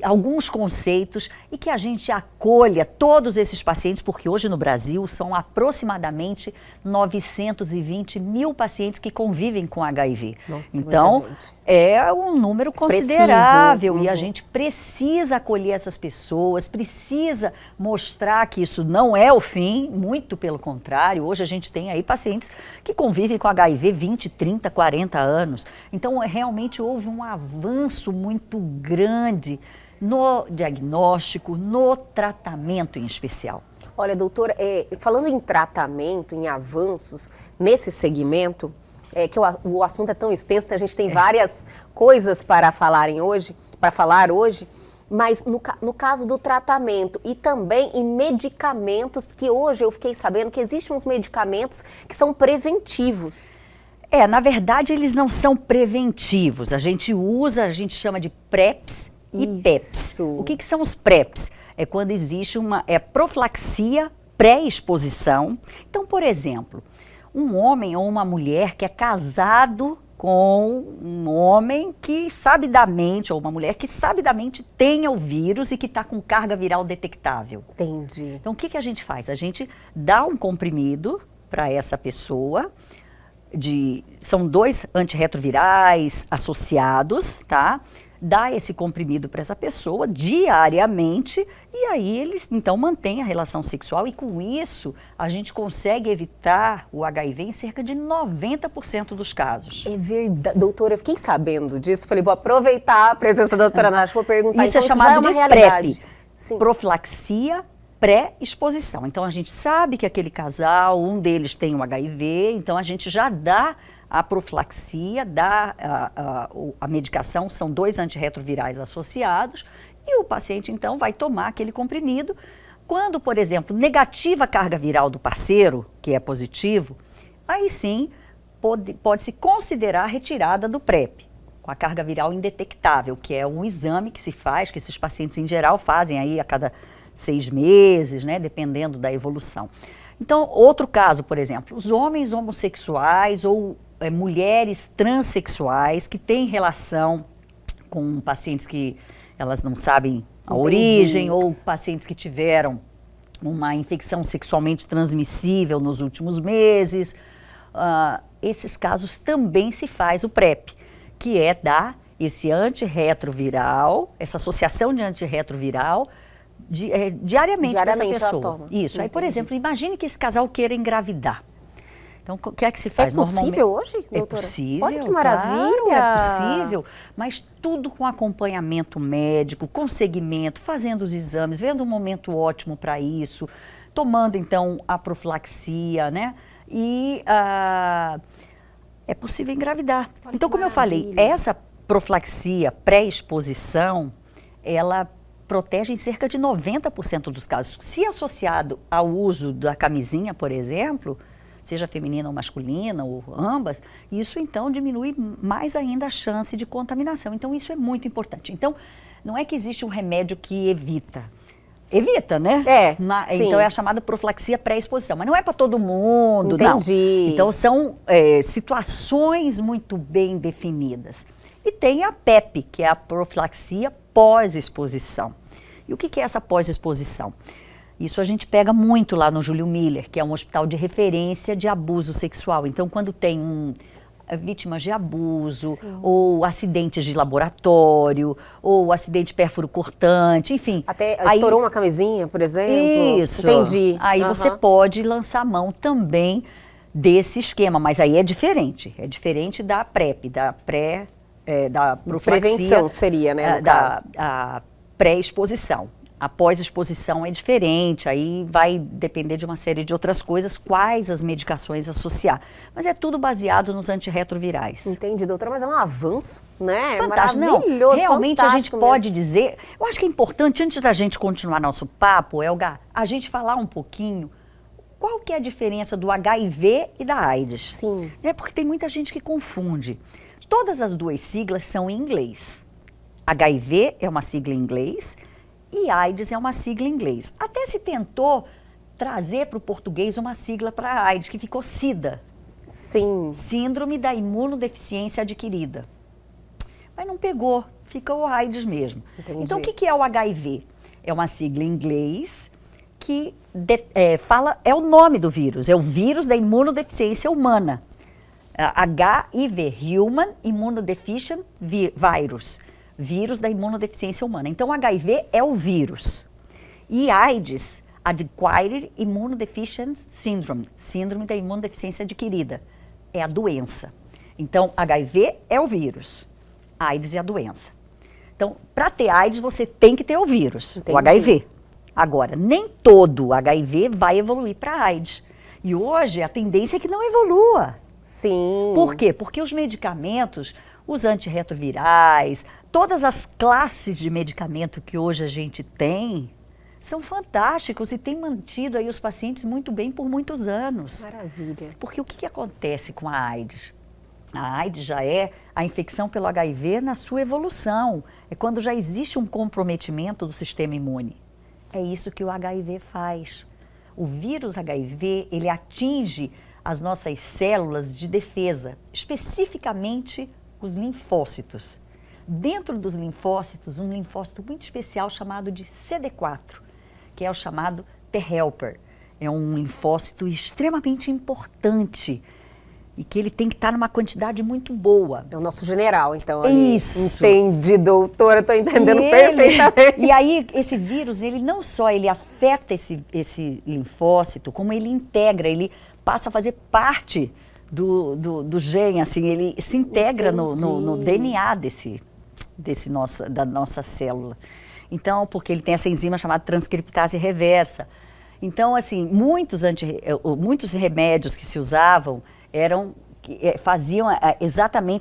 alguns conceitos e que a gente acolha todos esses pacientes, porque hoje no Brasil são aproximadamente 920 mil pacientes que convivem com HIV. Nossa, então, é um número considerável e a gente precisa acolher essas pessoas, precisa mostrar que isso não é o fim, muito pelo contrário. Hoje a gente tem aí pacientes que convivem com HIV 20, 30, 40 anos. Então, realmente houve um avanço muito grande no diagnóstico, no tratamento em especial. Olha, doutora, falando em tratamento, em avanços nesse segmento, que o assunto é tão extenso, a gente tem várias coisas para falar hoje, mas no caso do tratamento e também em medicamentos, porque hoje eu fiquei sabendo que existem uns medicamentos que são preventivos. Na verdade, eles não são preventivos. A gente chama de PrEPs e PEPs. O que são os PrEPs? É quando existe uma profilaxia pré-exposição. Então, por exemplo, um homem ou uma mulher que é casado com um homem que sabidamente, ou uma mulher que sabidamente tenha o vírus e que está com carga viral detectável. Entendi. Então, o que a gente faz? A gente dá um comprimido para essa pessoa, são 2 antirretrovirais associados, tá? Dá esse comprimido para essa pessoa diariamente e aí eles então mantêm a relação sexual e com isso a gente consegue evitar o HIV em cerca de 90% dos casos. É verdade, doutora, eu fiquei sabendo disso, falei, vou aproveitar a presença da doutora Nath, vou perguntar, isso então, é chamado uma de realidade. PrEP, profilaxia pré-exposição. Então a gente sabe que aquele casal, um deles tem o HIV, então a gente já dá a profilaxia, dá a medicação, são 2 antirretrovirais associados, e o paciente, então, vai tomar aquele comprimido. Quando, por exemplo, negativa a carga viral do parceiro, que é positivo, aí sim pode-se considerar a retirada do PrEP, com a carga viral indetectável, que é um exame que se faz, que esses pacientes, em geral, fazem aí a cada 6 meses, né, dependendo da evolução. Então, outro caso, por exemplo, os homens homossexuais ou mulheres transexuais que têm relação com pacientes que elas não sabem a origem ou pacientes que tiveram uma infecção sexualmente transmissível nos últimos meses. Esses casos também se faz o PrEP, que é dar esse antirretroviral, essa associação de antirretroviral diariamente para essa pessoa. Toma. Isso. Aí, por exemplo, imagine que esse casal queira engravidar. Então, o que é que se faz? É possível hoje, doutora? É possível. Olha que maravilha! Claro, é possível, mas tudo com acompanhamento médico, com segmento, fazendo os exames, vendo um momento ótimo para isso, tomando, então, a profilaxia, né? E é possível engravidar. Olha, então, como eu falei, essa profilaxia pré-exposição, ela protege em cerca de 90% dos casos. Se associado ao uso da camisinha, por exemplo, seja feminina ou masculina, ou ambas, isso então diminui mais ainda a chance de contaminação. Então isso é muito importante. Então, não é que existe um remédio que evita. Evita, né? Então é a chamada profilaxia pré-exposição. Mas não é para todo mundo, Entendi. não. Então são situações muito bem definidas. E tem a PEP, que é a profilaxia pós-exposição. E o que é essa pós-exposição? Isso a gente pega muito lá no Júlio Miller, que é um hospital de referência de abuso sexual. Então, quando tem vítimas de abuso, ou acidentes de laboratório, ou acidente pérfuro cortante, enfim. Até estourou uma camisinha, por exemplo? Isso. Entendi. Aí você pode lançar mão também desse esquema, mas aí é diferente da PrEP, da profilaxia. Prevenção seria, né, no caso. A pré-exposição. A pós-exposição é diferente, aí vai depender de uma série de outras coisas, quais as medicações associar. Mas é tudo baseado nos antirretrovirais. Entendi, doutora, mas é um avanço, né? Fantástico. Maravilhoso, não, realmente a gente mesmo. pode dizer, eu acho que é importante, antes da gente continuar nosso papo, Elga, a gente falar um pouquinho qual que é a diferença do HIV e da AIDS. Sim. Porque tem muita gente que confunde. Todas as duas siglas são em inglês. HIV é uma sigla em inglês e AIDS é uma sigla em inglês. Até se tentou trazer para o português uma sigla para a AIDS, que ficou SIDA. Sim. Síndrome da imunodeficiência adquirida. Mas não pegou, ficou o AIDS mesmo. Entendi. Então, o que é o HIV? É uma sigla em inglês que é o nome do vírus, é o vírus da imunodeficiência humana. HIV, Human Immunodeficient Virus, vírus da imunodeficiência humana. Então, HIV é o vírus. E AIDS, Acquired Immunodeficient Syndrome, síndrome da imunodeficiência adquirida, é a doença. Então, HIV é o vírus, AIDS é a doença. Então, para ter AIDS, você tem que ter o vírus, o HIV. Agora, nem todo HIV vai evoluir para AIDS. E hoje a tendência é que não evolua. Sim. Por quê? Porque os medicamentos, os antirretrovirais, todas as classes de medicamento que hoje a gente tem, são fantásticos e têm mantido aí os pacientes muito bem por muitos anos. Maravilha. Porque o que acontece com a AIDS? A AIDS já é a infecção pelo HIV na sua evolução. É quando já existe um comprometimento do sistema imune. É isso que o HIV faz. O vírus HIV, ele atinge as nossas células de defesa, especificamente os linfócitos. Dentro dos linfócitos, um linfócito muito especial chamado de CD4, que é o chamado T-helper. É um linfócito extremamente importante e que ele tem que estar numa quantidade muito boa. É o nosso general, então. Ali. Isso. Entendi, doutora, estou entendendo perfeitamente. E aí, esse vírus, ele não só ele afeta esse linfócito, como ele integra, ele passa a fazer parte do gene, assim, ele se integra no DNA da nossa célula. Então, porque ele tem essa enzima chamada transcriptase reversa. Então, assim, muitos remédios que se usavam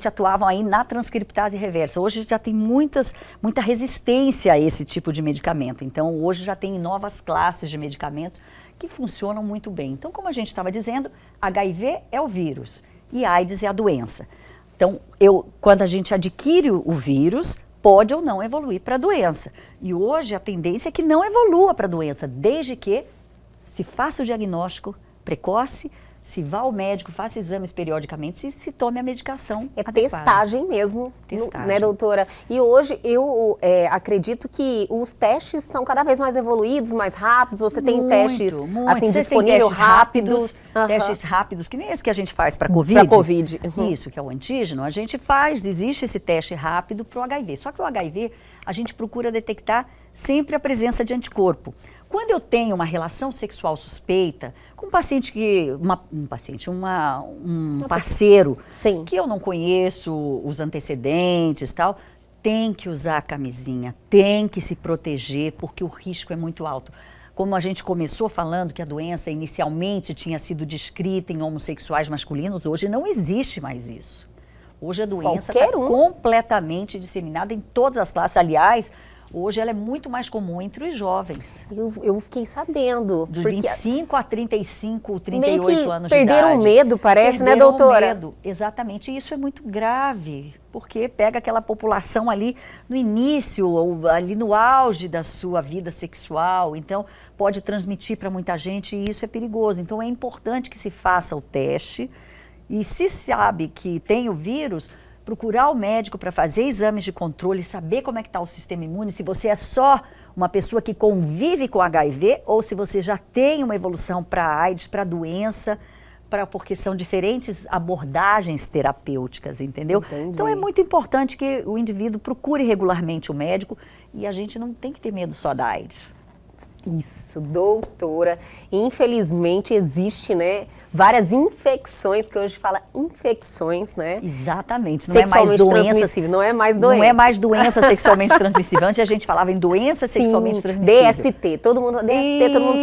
atuavam aí na transcriptase reversa. Hoje já tem muita resistência a esse tipo de medicamento. Então, hoje já tem novas classes de medicamentos que funcionam muito bem. Então, como a gente estava dizendo, HIV é o vírus e AIDS é a doença. Então, quando a gente adquire o vírus, pode ou não evoluir para a doença. E hoje a tendência é que não evolua para a doença, desde que se faça o diagnóstico precoce, se vá ao médico, faça exames periodicamente, se tome a medicação adequada. Testagem mesmo, né, doutora? E hoje eu acredito que os testes são cada vez mais evoluídos, mais rápidos. Você tem testes assim, disponíveis rápidos. Testes rápidos, que nem esse que a gente faz para Covid. Para Covid. Isso, que é o antígeno. A gente existe esse teste rápido para o HIV. Só que o HIV, a gente procura detectar sempre a presença de anticorpo. Quando eu tenho uma relação sexual suspeita com um paciente um parceiro Sim. que eu não conheço os antecedentes e tal, tem que usar a camisinha, tem que se proteger, porque o risco é muito alto. Como a gente começou falando que a doença inicialmente tinha sido descrita em homossexuais masculinos, hoje não existe mais isso. Hoje a doença está completamente disseminada em todas as classes. Aliás, hoje ela é muito mais comum entre os jovens. Eu fiquei sabendo. Dos 25 a 35, 38 anos de idade. Perderam o medo, parece, né, doutora? Medo. Exatamente. E isso é muito grave, porque pega aquela população ali no início, ou ali no auge da sua vida sexual. Então, pode transmitir para muita gente e isso é perigoso. Então, é importante que se faça o teste. E se sabe que tem o vírus, procurar o médico para fazer exames de controle, saber como é que está o sistema imune, se você é só uma pessoa que convive com HIV ou se você já tem uma evolução para AIDS, para doença, porque são diferentes abordagens terapêuticas, entendeu? Entendi. Então é muito importante que o indivíduo procure regularmente o médico e a gente não tem que ter medo só da AIDS. Isso, doutora. Infelizmente existe, né, várias infecções, que hoje fala infecções, né? Exatamente, não é mais Sexualmente doença. transmissível, não é mais doença. Não é mais doença sexualmente transmissível. Antes a gente falava em doença sexualmente transmissível. DST, todo mundo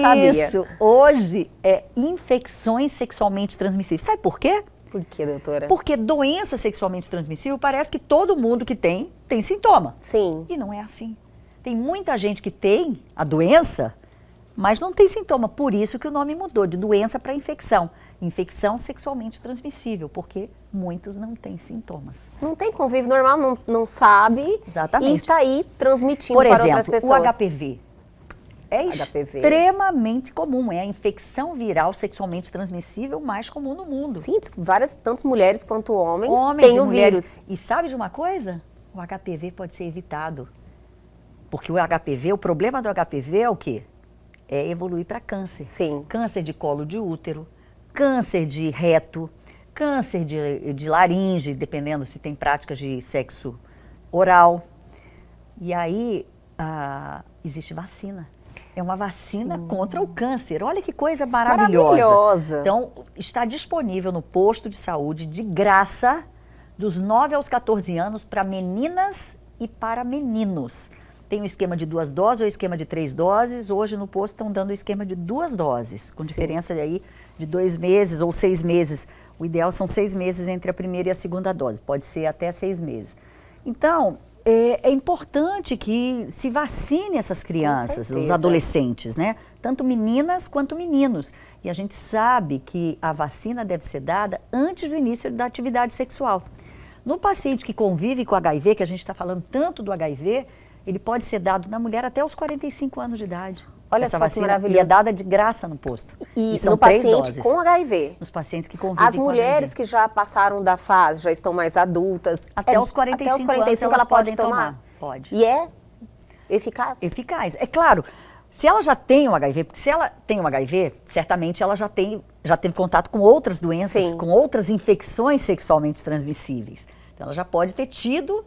sabia. Isso, hoje é infecções sexualmente transmissíveis. Sabe por quê? Por quê, doutora? Porque doença sexualmente transmissível parece que todo mundo que tem sintoma. Sim. E não é assim. Tem muita gente que tem a doença, mas não tem sintoma. Por isso que o nome mudou de doença para infecção. Infecção sexualmente transmissível, porque muitos não têm sintomas. Não tem convívio normal, não sabe. Exatamente. E está aí transmitindo Por para exemplo, outras pessoas. o HPV é HPV. extremamente comum. É a infecção viral sexualmente transmissível mais comum no mundo. Sim, tanto mulheres quanto homens Homens têm e o mulheres. vírus. E sabe de uma coisa? O HPV pode ser evitado. Porque o HPV, o problema do HPV é o quê? É evoluir para câncer. Sim. Câncer de colo de útero, câncer de reto, câncer de laringe, dependendo se tem práticas de sexo oral. E aí existe vacina. É uma vacina contra o câncer. Olha que coisa maravilhosa. Então, está disponível no posto de saúde de graça dos 9 aos 14 anos para meninas e para meninos. Tem o esquema de 2 doses ou esquema de 3 doses. Hoje no posto estão dando o esquema de 2 doses, com diferença aí de 2 meses ou 6 meses. O ideal são 6 meses entre a primeira e a segunda dose, pode ser até 6 meses. Então, é importante que se vacine essas crianças, os adolescentes, né? Tanto meninas quanto meninos. E a gente sabe que a vacina deve ser dada antes do início da atividade sexual. No paciente que convive com HIV, que a gente está falando tanto do HIV, ele pode ser dado na mulher até os 45 anos de idade. Olha essa só vacina, que maravilhoso. e é dada de graça no posto. E são no 3 paciente doses. com HIV. Nos pacientes que convivem As com mulheres HIV. que já passaram da fase, já estão mais adultas. Até os 45 anos ela pode podem tomar? Pode. E é eficaz? Eficaz. É claro, se ela já tem o HIV, porque se ela tem o HIV, certamente ela já teve contato com outras doenças, Sim. com outras infecções sexualmente transmissíveis. Então ela já pode ter tido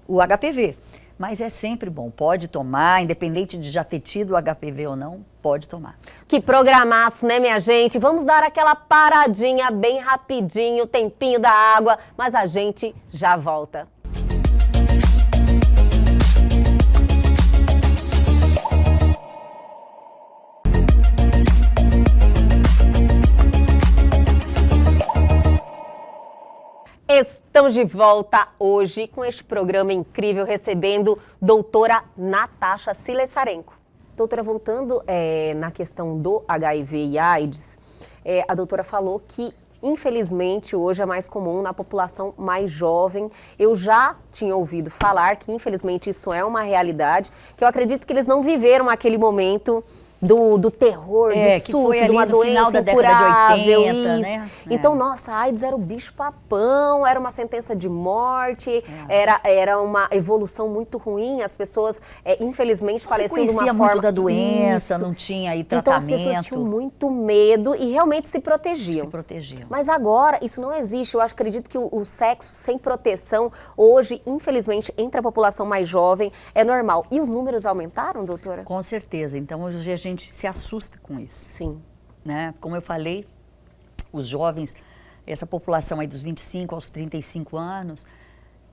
o HPV. Mas é sempre bom, pode tomar, independente de já ter tido o HPV ou não, pode tomar. Que programaço, né, minha gente? Vamos dar aquela paradinha bem rapidinho, tempinho da água, mas a gente já volta. Estamos de volta hoje com este programa incrível, recebendo doutora Natasha Silesarenko. Doutora, voltando na questão do HIV e AIDS, a doutora falou que, infelizmente, hoje é mais comum na população mais jovem. Eu já tinha ouvido falar que, infelizmente, isso é uma realidade, que eu acredito que eles não viveram aquele momento do terror, do susto, de uma doença incurável, isso. Né? Então, nossa, a AIDS era o bicho-papão, era uma sentença de morte, era uma evolução muito ruim, as pessoas, infelizmente, faleciam de uma forma... Não se conhecia muito da doença, Isso. não tinha aí Então, tratamento. as pessoas tinham muito medo e realmente se protegiam. Se protegiam. Mas agora, isso não existe. Eu acredito que o sexo sem proteção, hoje, infelizmente, entre a população mais jovem, é normal. E os números aumentaram, doutora? Com certeza. Então, hoje a gente se assusta com isso. Sim. Né? Como eu falei, os jovens, essa população aí dos 25 aos 35 anos,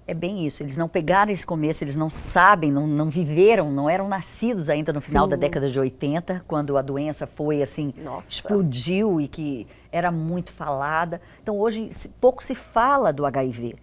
é bem isso. Eles não pegaram esse começo, eles não sabem, não viveram, não eram nascidos ainda no final da década de 80, quando a doença foi assim, explodiu e que era muito falada. Então hoje pouco se fala do HIV.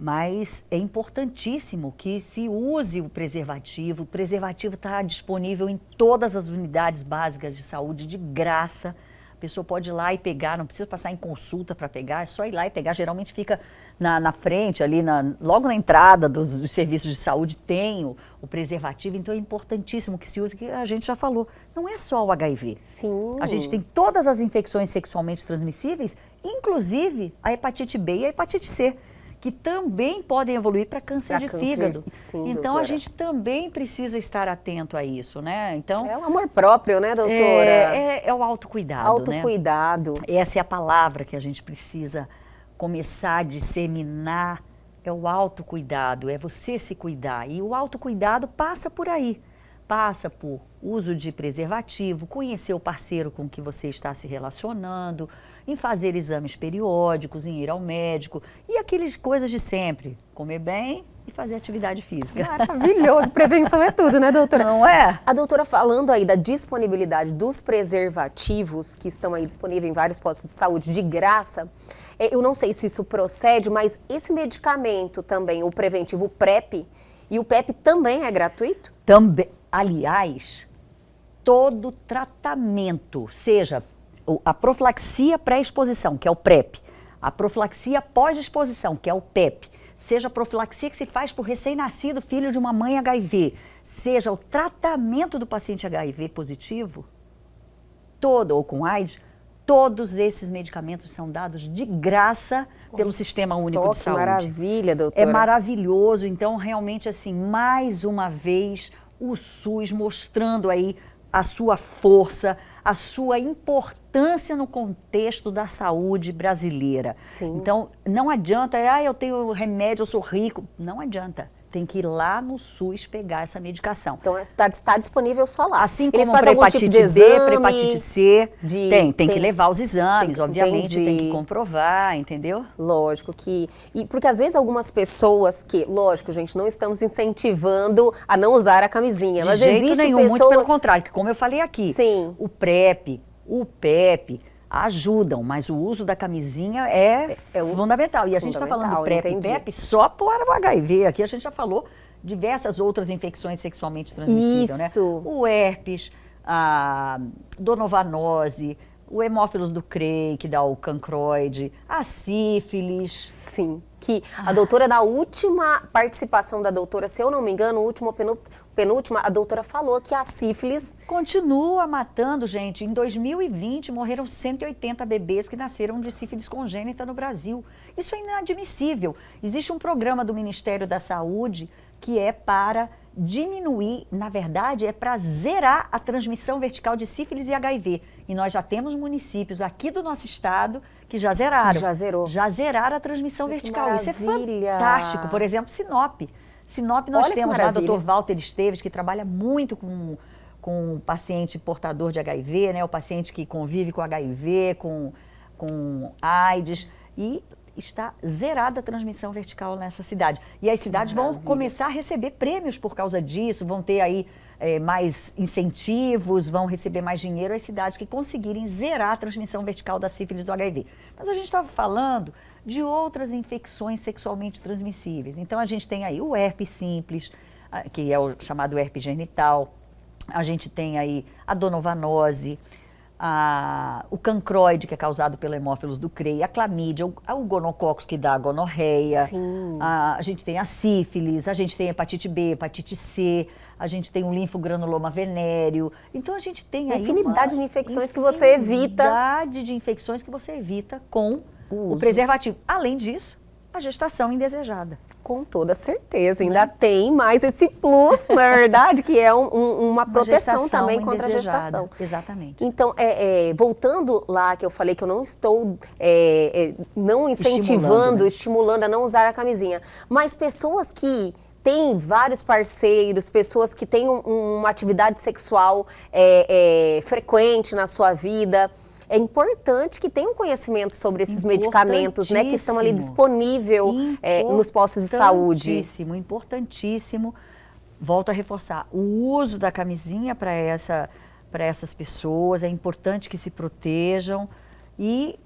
Mas é importantíssimo que se use o preservativo. O preservativo está disponível em todas as unidades básicas de saúde de graça. A pessoa pode ir lá e pegar, não precisa passar em consulta para pegar, é só ir lá e pegar. Geralmente fica na frente, ali logo na entrada dos serviços de saúde tem o preservativo. Então é importantíssimo que se use, que a gente já falou. Não é só o HIV. Sim. A gente tem todas as infecções sexualmente transmissíveis, inclusive a hepatite B e a hepatite C, que também podem evoluir para câncer de fígado. Sim, então doutora. a gente também precisa estar atento a isso, né? Então, É o amor próprio, né, doutora? é o autocuidado, Autocuidado. né? Essa é a palavra que a gente precisa começar a disseminar, é o autocuidado, é você se cuidar. E o autocuidado passa por aí, passa por uso de preservativo, conhecer o parceiro com que você está se relacionando, em fazer exames periódicos, em ir ao médico e aquelas coisas de sempre, comer bem e fazer atividade física. Maravilhoso, prevenção é tudo, né, doutora? Não é? A doutora falando aí da disponibilidade dos preservativos, que estão aí disponíveis em vários postos de saúde de graça, eu não sei se isso procede, mas esse medicamento também, o preventivo PrEP, e o PEP também é gratuito? Também, aliás, todo tratamento, seja a profilaxia pré-exposição, que é o PrEP, a profilaxia pós-exposição, que é o PEP, seja a profilaxia que se faz por recém-nascido filho de uma mãe HIV, seja o tratamento do paciente HIV positivo, ou com AIDS, todos esses medicamentos são dados de graça pelo Sistema Único de Saúde. Maravilha, doutora. É maravilhoso. Então, realmente, assim, mais uma vez, o SUS mostrando aí a sua força, a sua importância no contexto da saúde brasileira. Sim. Então, não adianta, eu tenho remédio, eu sou rico. Não adianta. Tem que ir lá no SUS pegar essa medicação. Então, está disponível só lá. Assim Eles como fazem para algum tipo hepatite de B, exame, para hepatite C, tem que levar os exames, tem- obviamente, tem entendi. que comprovar, entendeu? Lógico que... Porque às vezes algumas pessoas que... Lógico, gente, não estamos incentivando a não usar a camisinha. Mas De jeito existe nenhum, pessoas... muito pelo contrário, que como eu falei aqui, Sim. o PrEP, o PEP ajudam, mas o uso da camisinha é fundamental. E a gente está falando do PrEP e entendi. PEP só para o HIV. Aqui a gente já falou diversas outras infecções sexualmente transmissíveis, né? Isso. O herpes, a donovanose, o hemófilos do Crey, que dá o cancroide, a sífilis. Sim. Que a doutora, na última participação da doutora, se eu não me engano, última ou penúltima, a doutora falou que a sífilis... Continua matando, gente. Em 2020, morreram 180 bebês que nasceram de sífilis congênita no Brasil. Isso é inadmissível. Existe um programa do Ministério da Saúde que é para diminuir, na verdade, é para zerar a transmissão vertical de sífilis e HIV. E nós já temos municípios aqui do nosso estado que já zeraram. Que já zerou. Já zeraram a transmissão Que vertical. Isso é maravilha. fantástico. Por exemplo, Sinop. Sinop nós Olha que temos lá o maravilha. Dr. Walter Esteves, que trabalha muito com o paciente portador de HIV, né? O paciente que convive com HIV, com AIDS, e está zerada a transmissão vertical nessa cidade. E as cidades vão começar a receber prêmios por causa disso, vão ter aí mais incentivos, vão receber mais dinheiro as cidades que conseguirem zerar a transmissão vertical da sífilis do HIV. Mas a gente estava falando de outras infecções sexualmente transmissíveis. Então a gente tem aí o herpes simples, que é o chamado herpes genital, a gente tem aí a donovanose, o cancroide, que é causado pelo hemófilos do Crey, a clamídia, o gonococcus, que dá a gonorreia, Sim. a gente tem a sífilis, a gente tem a hepatite B, hepatite C, a gente tem o linfogranuloma venéreo. Então a gente tem aí Infinidade de infecções que você evita. Infinidade de infecções que você evita com o preservativo. Além disso, a gestação indesejada. Com toda certeza, ainda tem mais esse plus, na verdade, que é uma proteção gestação também contra a indesejada. gestação. Exatamente. Então, voltando lá que eu falei que eu não estou não incentivando, estimulando a não usar a camisinha, mas pessoas que têm vários parceiros, pessoas que têm uma atividade sexual frequente na sua vida, é importante que tenham conhecimento sobre esses medicamentos, né, que estão ali disponível nos postos de saúde. Importantíssimo, importantíssimo. Volto a reforçar, o uso da camisinha para essas pessoas, é importante que se protejam e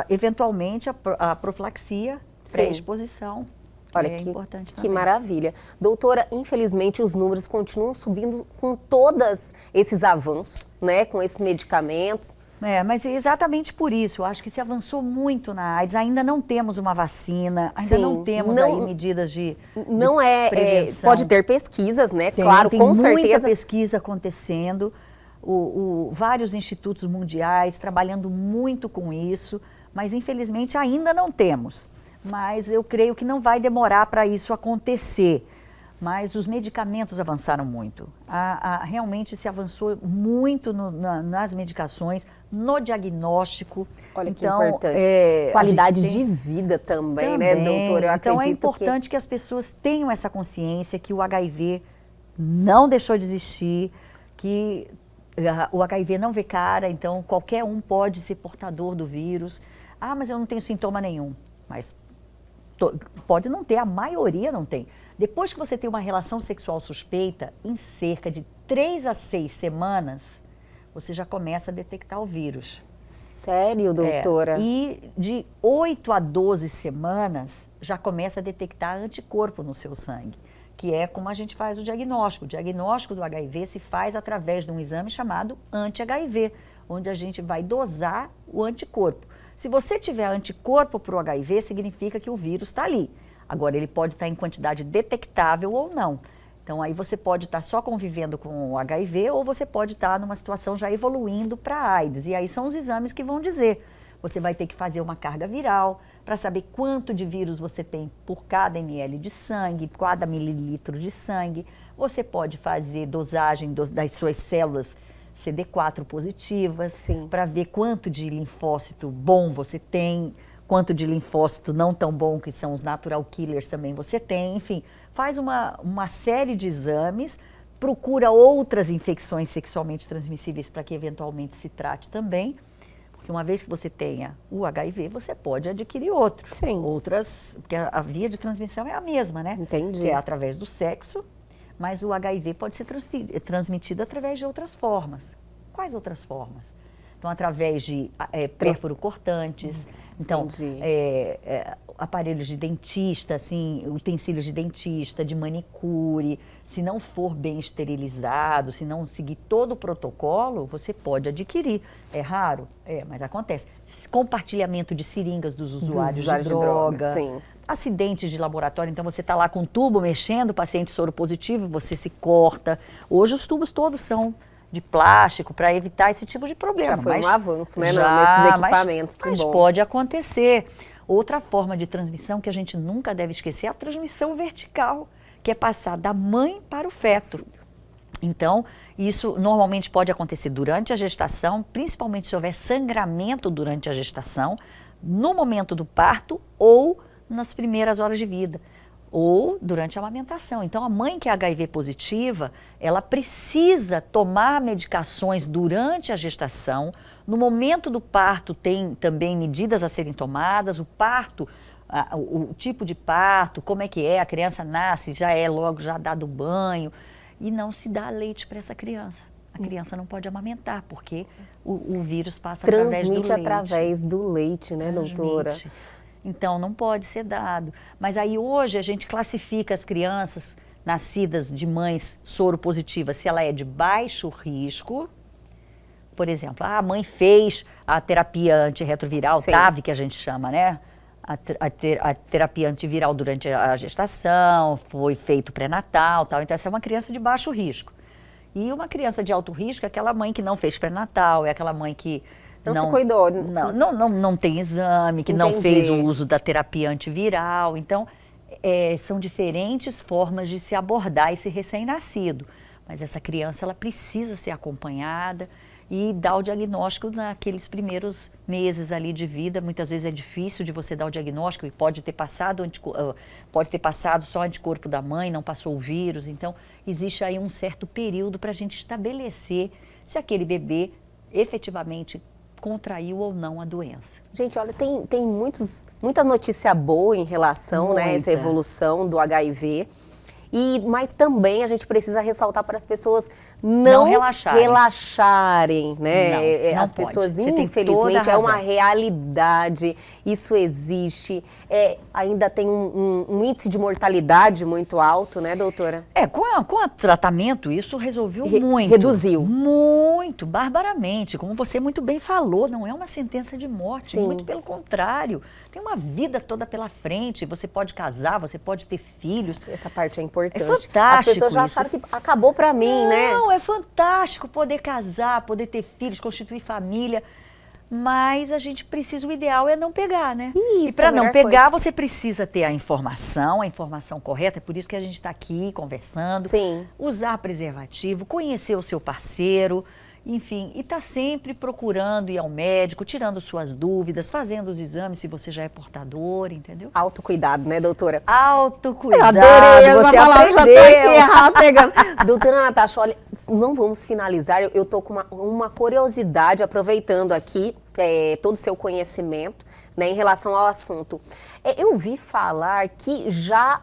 eventualmente a profilaxia, pré-exposição. Olha, importante que também. maravilha. Doutora, infelizmente os números continuam subindo com todos esses avanços, né, com esses medicamentos. Mas é exatamente por isso, eu acho que se avançou muito na AIDS, ainda não temos uma vacina, ainda não temos aí medidas de prevenção. Pode ter pesquisas, né, claro, tem com muita certeza. pesquisa acontecendo, vários institutos mundiais trabalhando muito com isso, mas infelizmente ainda não temos. mas eu creio que não vai demorar para isso acontecer. Mas os medicamentos avançaram muito. Realmente se avançou muito nas medicações, no diagnóstico. Olha que então, importante. Qualidade de vida também, né, doutora? Eu então é importante que as pessoas tenham essa consciência que o HIV não deixou de existir, que o HIV não vê cara, então qualquer um pode ser portador do vírus. Ah, mas eu não tenho sintoma nenhum. Mas pode não ter, a maioria não tem. Depois que você tem uma relação sexual suspeita, em cerca de 3 a 6 semanas, você já começa a detectar o vírus. Sério, doutora? E de 8 a 12 semanas, já começa a detectar anticorpo no seu sangue, que é como a gente faz o diagnóstico. O diagnóstico do HIV se faz através de um exame chamado anti-HIV, onde a gente vai dosar o anticorpo. Se você tiver anticorpo para o HIV, significa que o vírus está ali. Agora, ele pode estar em quantidade detectável ou não. Então, aí você pode estar só convivendo com o HIV ou você pode estar numa situação já evoluindo para a AIDS. E aí são os exames que vão dizer. Você vai ter que fazer uma carga viral para saber quanto de vírus você tem por cada ml de sangue, cada mililitro de sangue. Você pode fazer dosagem das suas células CD4 positivas para ver quanto de linfócito bom você tem, quanto de linfócito não tão bom, que são os natural killers também você tem, enfim, faz uma série de exames, procura outras infecções sexualmente transmissíveis para que eventualmente se trate também, porque uma vez que você tenha o HIV, você pode adquirir outro. Sim. Outras, porque a via de transmissão é a mesma, né? Entendi. Que é através do sexo, mas o HIV pode ser transmitido através de outras formas. Quais outras formas? Então, através de pérfuro cortantes, então, aparelhos de dentista, assim, utensílios de dentista, de manicure. Se não for bem esterilizado, se não seguir todo o protocolo, você pode adquirir. É raro? Mas acontece. Compartilhamento de seringas dos usuários de droga. Sim. Acidentes de laboratório, então você está lá com um tubo mexendo, paciente soro positivo, você se corta. Hoje os tubos todos são de plástico para evitar esse tipo de problema. Já foi um avanço, né, já, nesses equipamentos. Mas pode acontecer. Outra forma de transmissão que a gente nunca deve esquecer é a transmissão vertical, que é passar da mãe para o feto. Então, isso normalmente pode acontecer durante a gestação, principalmente se houver sangramento durante a gestação, no momento do parto ou nas primeiras horas de vida, ou durante a amamentação. Então, a mãe que é HIV positiva, ela precisa tomar medicações durante a gestação. No momento do parto, tem também medidas a serem tomadas. O parto, o tipo de parto, como é que é, a criança nasce, já é logo já dado banho. E não se dá leite para essa criança. A criança não pode amamentar, porque o vírus passa através do leite. Transmite através do leite, né, doutora? Então, não pode ser dado. Mas aí hoje a gente classifica as crianças nascidas de mães soropositivas, se ela é de baixo risco. Por exemplo, a mãe fez a terapia antirretroviral, TAV, que a gente chama, né? A terapia antiviral durante a gestação, foi feito pré-natal, tal. Então, essa é uma criança de baixo risco. E uma criança de alto risco é aquela mãe que não fez pré-natal, é aquela mãe que não se cuidou. Não tem exame, que não fez o uso da terapia antiviral. Então, são diferentes formas de se abordar esse recém-nascido. Mas essa criança, ela precisa ser acompanhada e dar o diagnóstico naqueles primeiros meses ali de vida. Muitas vezes é difícil de você dar o diagnóstico e pode ter passado só o anticorpo da mãe, não passou o vírus. Então, existe aí um certo período para a gente estabelecer se aquele bebê efetivamente contraiu ou não a doença. Gente, olha, tem muita notícia boa em relação a essa evolução do HIV. Mas também a gente precisa ressaltar para as pessoas não relaxarem, né? Não as pessoas, pode. infelizmente, é uma realidade, isso existe. Ainda tem um índice de mortalidade muito alto, né, doutora? Com o tratamento, isso resolveu muito. Reduziu. Muito, barbaramente. Como você muito bem falou, não é uma sentença de morte, muito pelo contrário. Tem uma vida toda pela frente, você pode casar, você pode ter filhos. Essa parte é importante. É fantástico. As pessoas já acharam que acabou pra mim, né? Não, é fantástico poder casar, poder ter filhos, constituir família. mas a gente precisa, o ideal é não pegar, né? Isso, e para a não melhor pegar, coisa. você precisa ter a informação correta, é por isso que a gente está aqui conversando. Sim. Usar preservativo, conhecer o seu parceiro, enfim, e tá sempre procurando ir ao médico, tirando suas dúvidas, fazendo os exames se você já é portador, entendeu? Autocuidado, né, doutora? Autocuidado, Eu adorei essa você palavra, já tô aprendeu. aqui errado pegando. Doutora Natasha, olha, não vamos finalizar, eu tô com uma curiosidade, aproveitando aqui todo o seu conhecimento, né, em relação ao assunto. Eu vi falar que já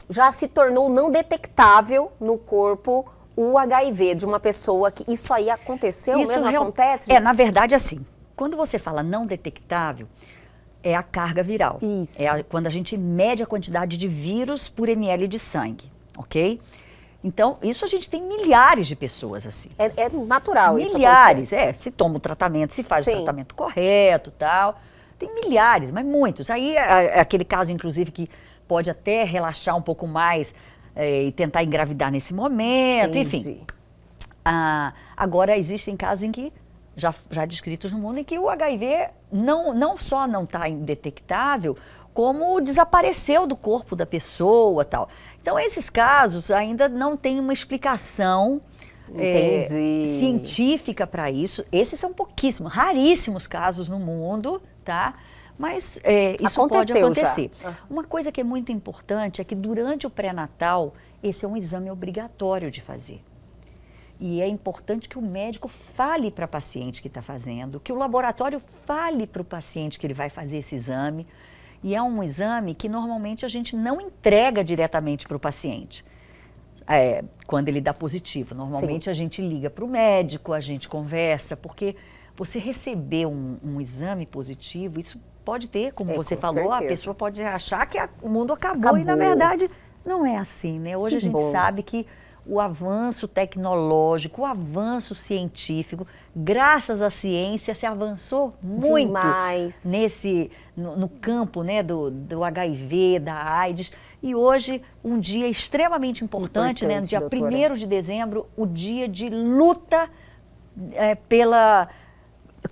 já se tornou não detectável no corpo o HIV de uma pessoa que isso aí aconteceu, Isso mesmo acontece? Na verdade, assim, quando você fala não detectável, é a carga viral. Isso. Quando a gente mede a quantidade de vírus por ml de sangue, ok? Então, isso a gente tem milhares de pessoas assim. É natural isso Milhares, se toma o tratamento, se faz Sim. o tratamento correto, tal. Tem milhares, mas muitos. Aí é aquele caso, inclusive, que pode até relaxar um pouco mais e tentar engravidar nesse momento, Entendi. enfim. Agora, existem casos em que, já descritos no mundo, em que o HIV não só não está indetectável, como desapareceu do corpo da pessoa, tal. Então, esses casos ainda não tem uma explicação científica para isso. Esses são pouquíssimos, raríssimos casos no mundo, tá? Mas isso pode acontecer. Uma coisa que é muito importante é que durante o pré-natal, esse é um exame obrigatório de fazer. E é importante que o médico fale para a paciente que está fazendo, que o laboratório fale para o paciente que ele vai fazer esse exame. E é um exame que normalmente a gente não entrega diretamente para o paciente. Quando ele dá positivo. Normalmente a gente liga para o médico, a gente conversa, porque você receber um exame positivo, isso pode ter, como você falou, certeza. a pessoa pode achar que o mundo acabou. E na verdade não é assim, né? Hoje a gente sabe que o avanço tecnológico, o avanço científico, graças à ciência, se avançou muito no campo, né, do HIV, da AIDS. E hoje, um dia extremamente importante, né, no dia 1º de dezembro, o dia de luta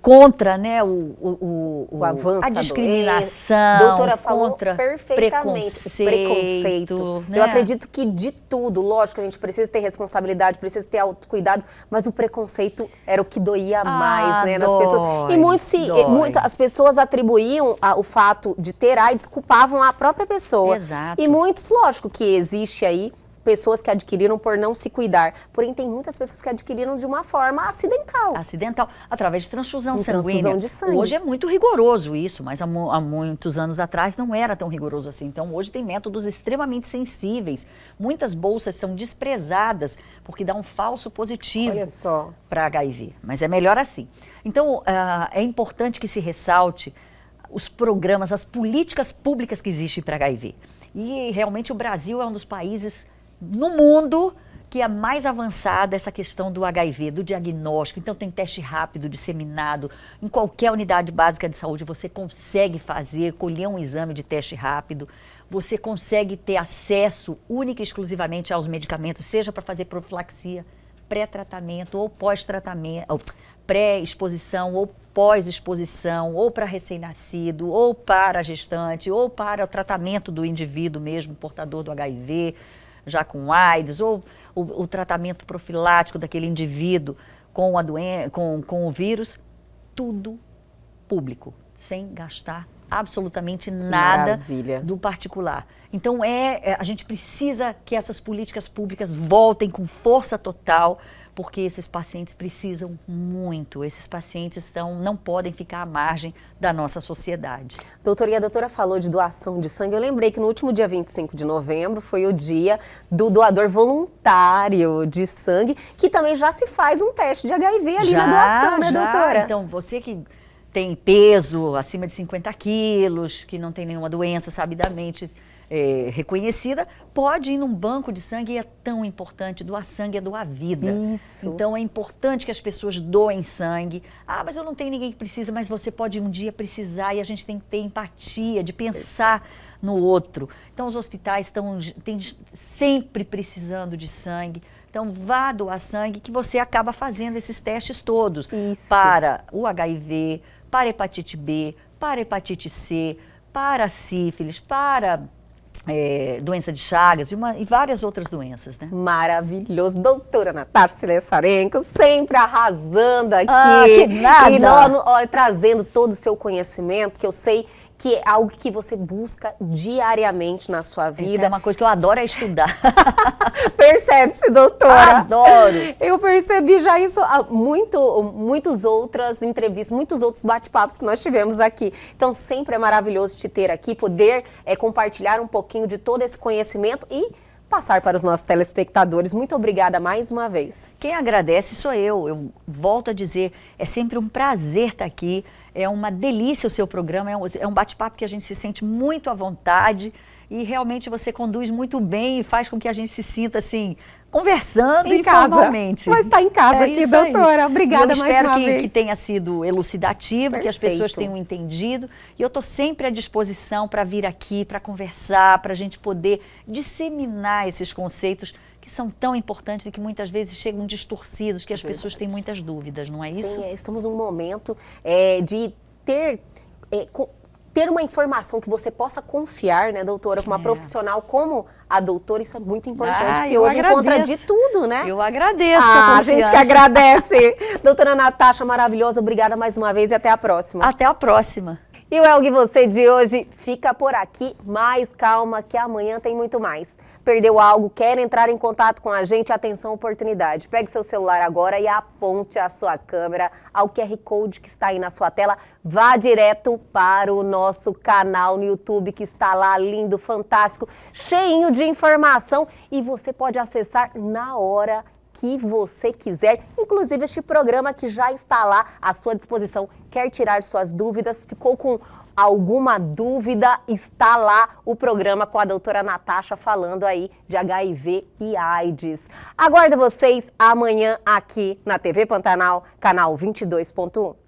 contra, né, o avanço, a discriminação, doutora falou contra perfeitamente preconceito. Né? Eu acredito que de tudo, lógico, a gente precisa ter responsabilidade, precisa ter autocuidado, mas o preconceito era o que doía mais, né, nas pessoas. E as pessoas atribuíam o fato de ter AIDS, culpavam a própria pessoa. Exato. E muitos, lógico, que existe aí pessoas que adquiriram por não se cuidar. Porém, tem muitas pessoas que adquiriram de uma forma acidental. Através de transfusão sanguínea. Transfusão de sangue. Hoje é muito rigoroso isso, mas há muitos anos atrás não era tão rigoroso assim. Então, hoje tem métodos extremamente sensíveis. Muitas bolsas são desprezadas porque dá um falso positivo para HIV. Mas é melhor assim. Então, é importante que se ressalte os programas, as políticas públicas que existem para HIV. E realmente o Brasil é um dos países no mundo que é mais avançada essa questão do HIV, do diagnóstico. Então tem teste rápido, disseminado. Em qualquer unidade básica de saúde você consegue colher um exame de teste rápido. Você consegue ter acesso única e exclusivamente aos medicamentos, seja para fazer profilaxia, pré-tratamento ou pós-tratamento, pré-exposição ou pós-exposição, ou para recém-nascido, ou para a gestante, ou para o tratamento do indivíduo mesmo, portador do HIV, já com AIDS, ou o tratamento profilático daquele indivíduo com o vírus, tudo público, sem gastar absolutamente nada do particular. Então, a gente precisa que essas políticas públicas voltem com força total, porque esses pacientes precisam muito, esses pacientes não podem ficar à margem da nossa sociedade. Doutora, e a doutora falou de doação de sangue, eu lembrei que no último dia 25 de novembro foi o dia do doador voluntário de sangue, que também já se faz um teste de HIV ali na doação, né, doutora? Então, você que tem peso acima de 50 quilos, que não tem nenhuma doença sabidamente reconhecida, pode ir num banco de sangue, e é tão importante. Doar sangue é doar vida. Isso. Então é importante que as pessoas doem sangue. Mas eu não tenho ninguém que precisa, mas você pode um dia precisar, e a gente tem que ter empatia, de pensar no outro. Então os hospitais estão sempre precisando de sangue, Então, vá doar sangue, que você acaba fazendo esses testes todos. Isso. Para o HIV, para a hepatite B, para a hepatite C, para a sífilis, para doença de Chagas e várias outras doenças, né? Maravilhoso. Doutora Natasha Silessarenko, sempre arrasando aqui. Ah, que nada. Olha, trazendo todo o seu conhecimento, que eu sei que é algo que você busca diariamente na sua vida. É uma coisa que eu adoro é estudar. Percebe-se, doutora? Adoro. Eu percebi já isso há muitas outras entrevistas, muitos outros bate-papos que nós tivemos aqui. Então, sempre é maravilhoso te ter aqui, poder compartilhar um pouquinho de todo esse conhecimento e passar para os nossos telespectadores. Muito obrigada mais uma vez. Quem agradece sou eu. Eu volto a dizer, é sempre um prazer estar aqui. É uma delícia o seu programa, é um bate-papo que a gente se sente muito à vontade e realmente você conduz muito bem e faz com que a gente se sinta assim, conversando informalmente. Mas está em casa aqui, doutora. Obrigada mais uma vez. Eu espero que tenha sido elucidativo, que as pessoas tenham entendido. E eu estou sempre à disposição para vir aqui, para conversar, para a gente poder disseminar esses conceitos que são tão importantes e que muitas vezes chegam distorcidos, que as pessoas têm muitas dúvidas, não é isso? Sim, estamos num momento de ter uma informação que você possa confiar, né, doutora, com uma profissional como a doutora, isso é muito importante, porque hoje encontra de tudo, né? Eu agradeço a gente que agradece. Doutora Natasha, maravilhosa, obrigada mais uma vez e até a próxima. Até a próxima. E o Elgue Você de hoje fica por aqui, mas calma que amanhã tem muito mais. Perdeu algo, quer entrar em contato com a gente? Atenção, oportunidade. Pegue seu celular agora e aponte a sua câmera ao QR Code que está aí na sua tela. Vá direto para o nosso canal no YouTube, que está lá lindo, fantástico, cheinho de informação. E você pode acessar na hora que você quiser, inclusive este programa que já está lá à sua disposição. Quer tirar suas dúvidas? Ficou com alguma dúvida? Está lá o programa com a doutora Natasha falando aí de HIV e AIDS. Aguardo vocês amanhã aqui na TV Pantanal, canal 22.1.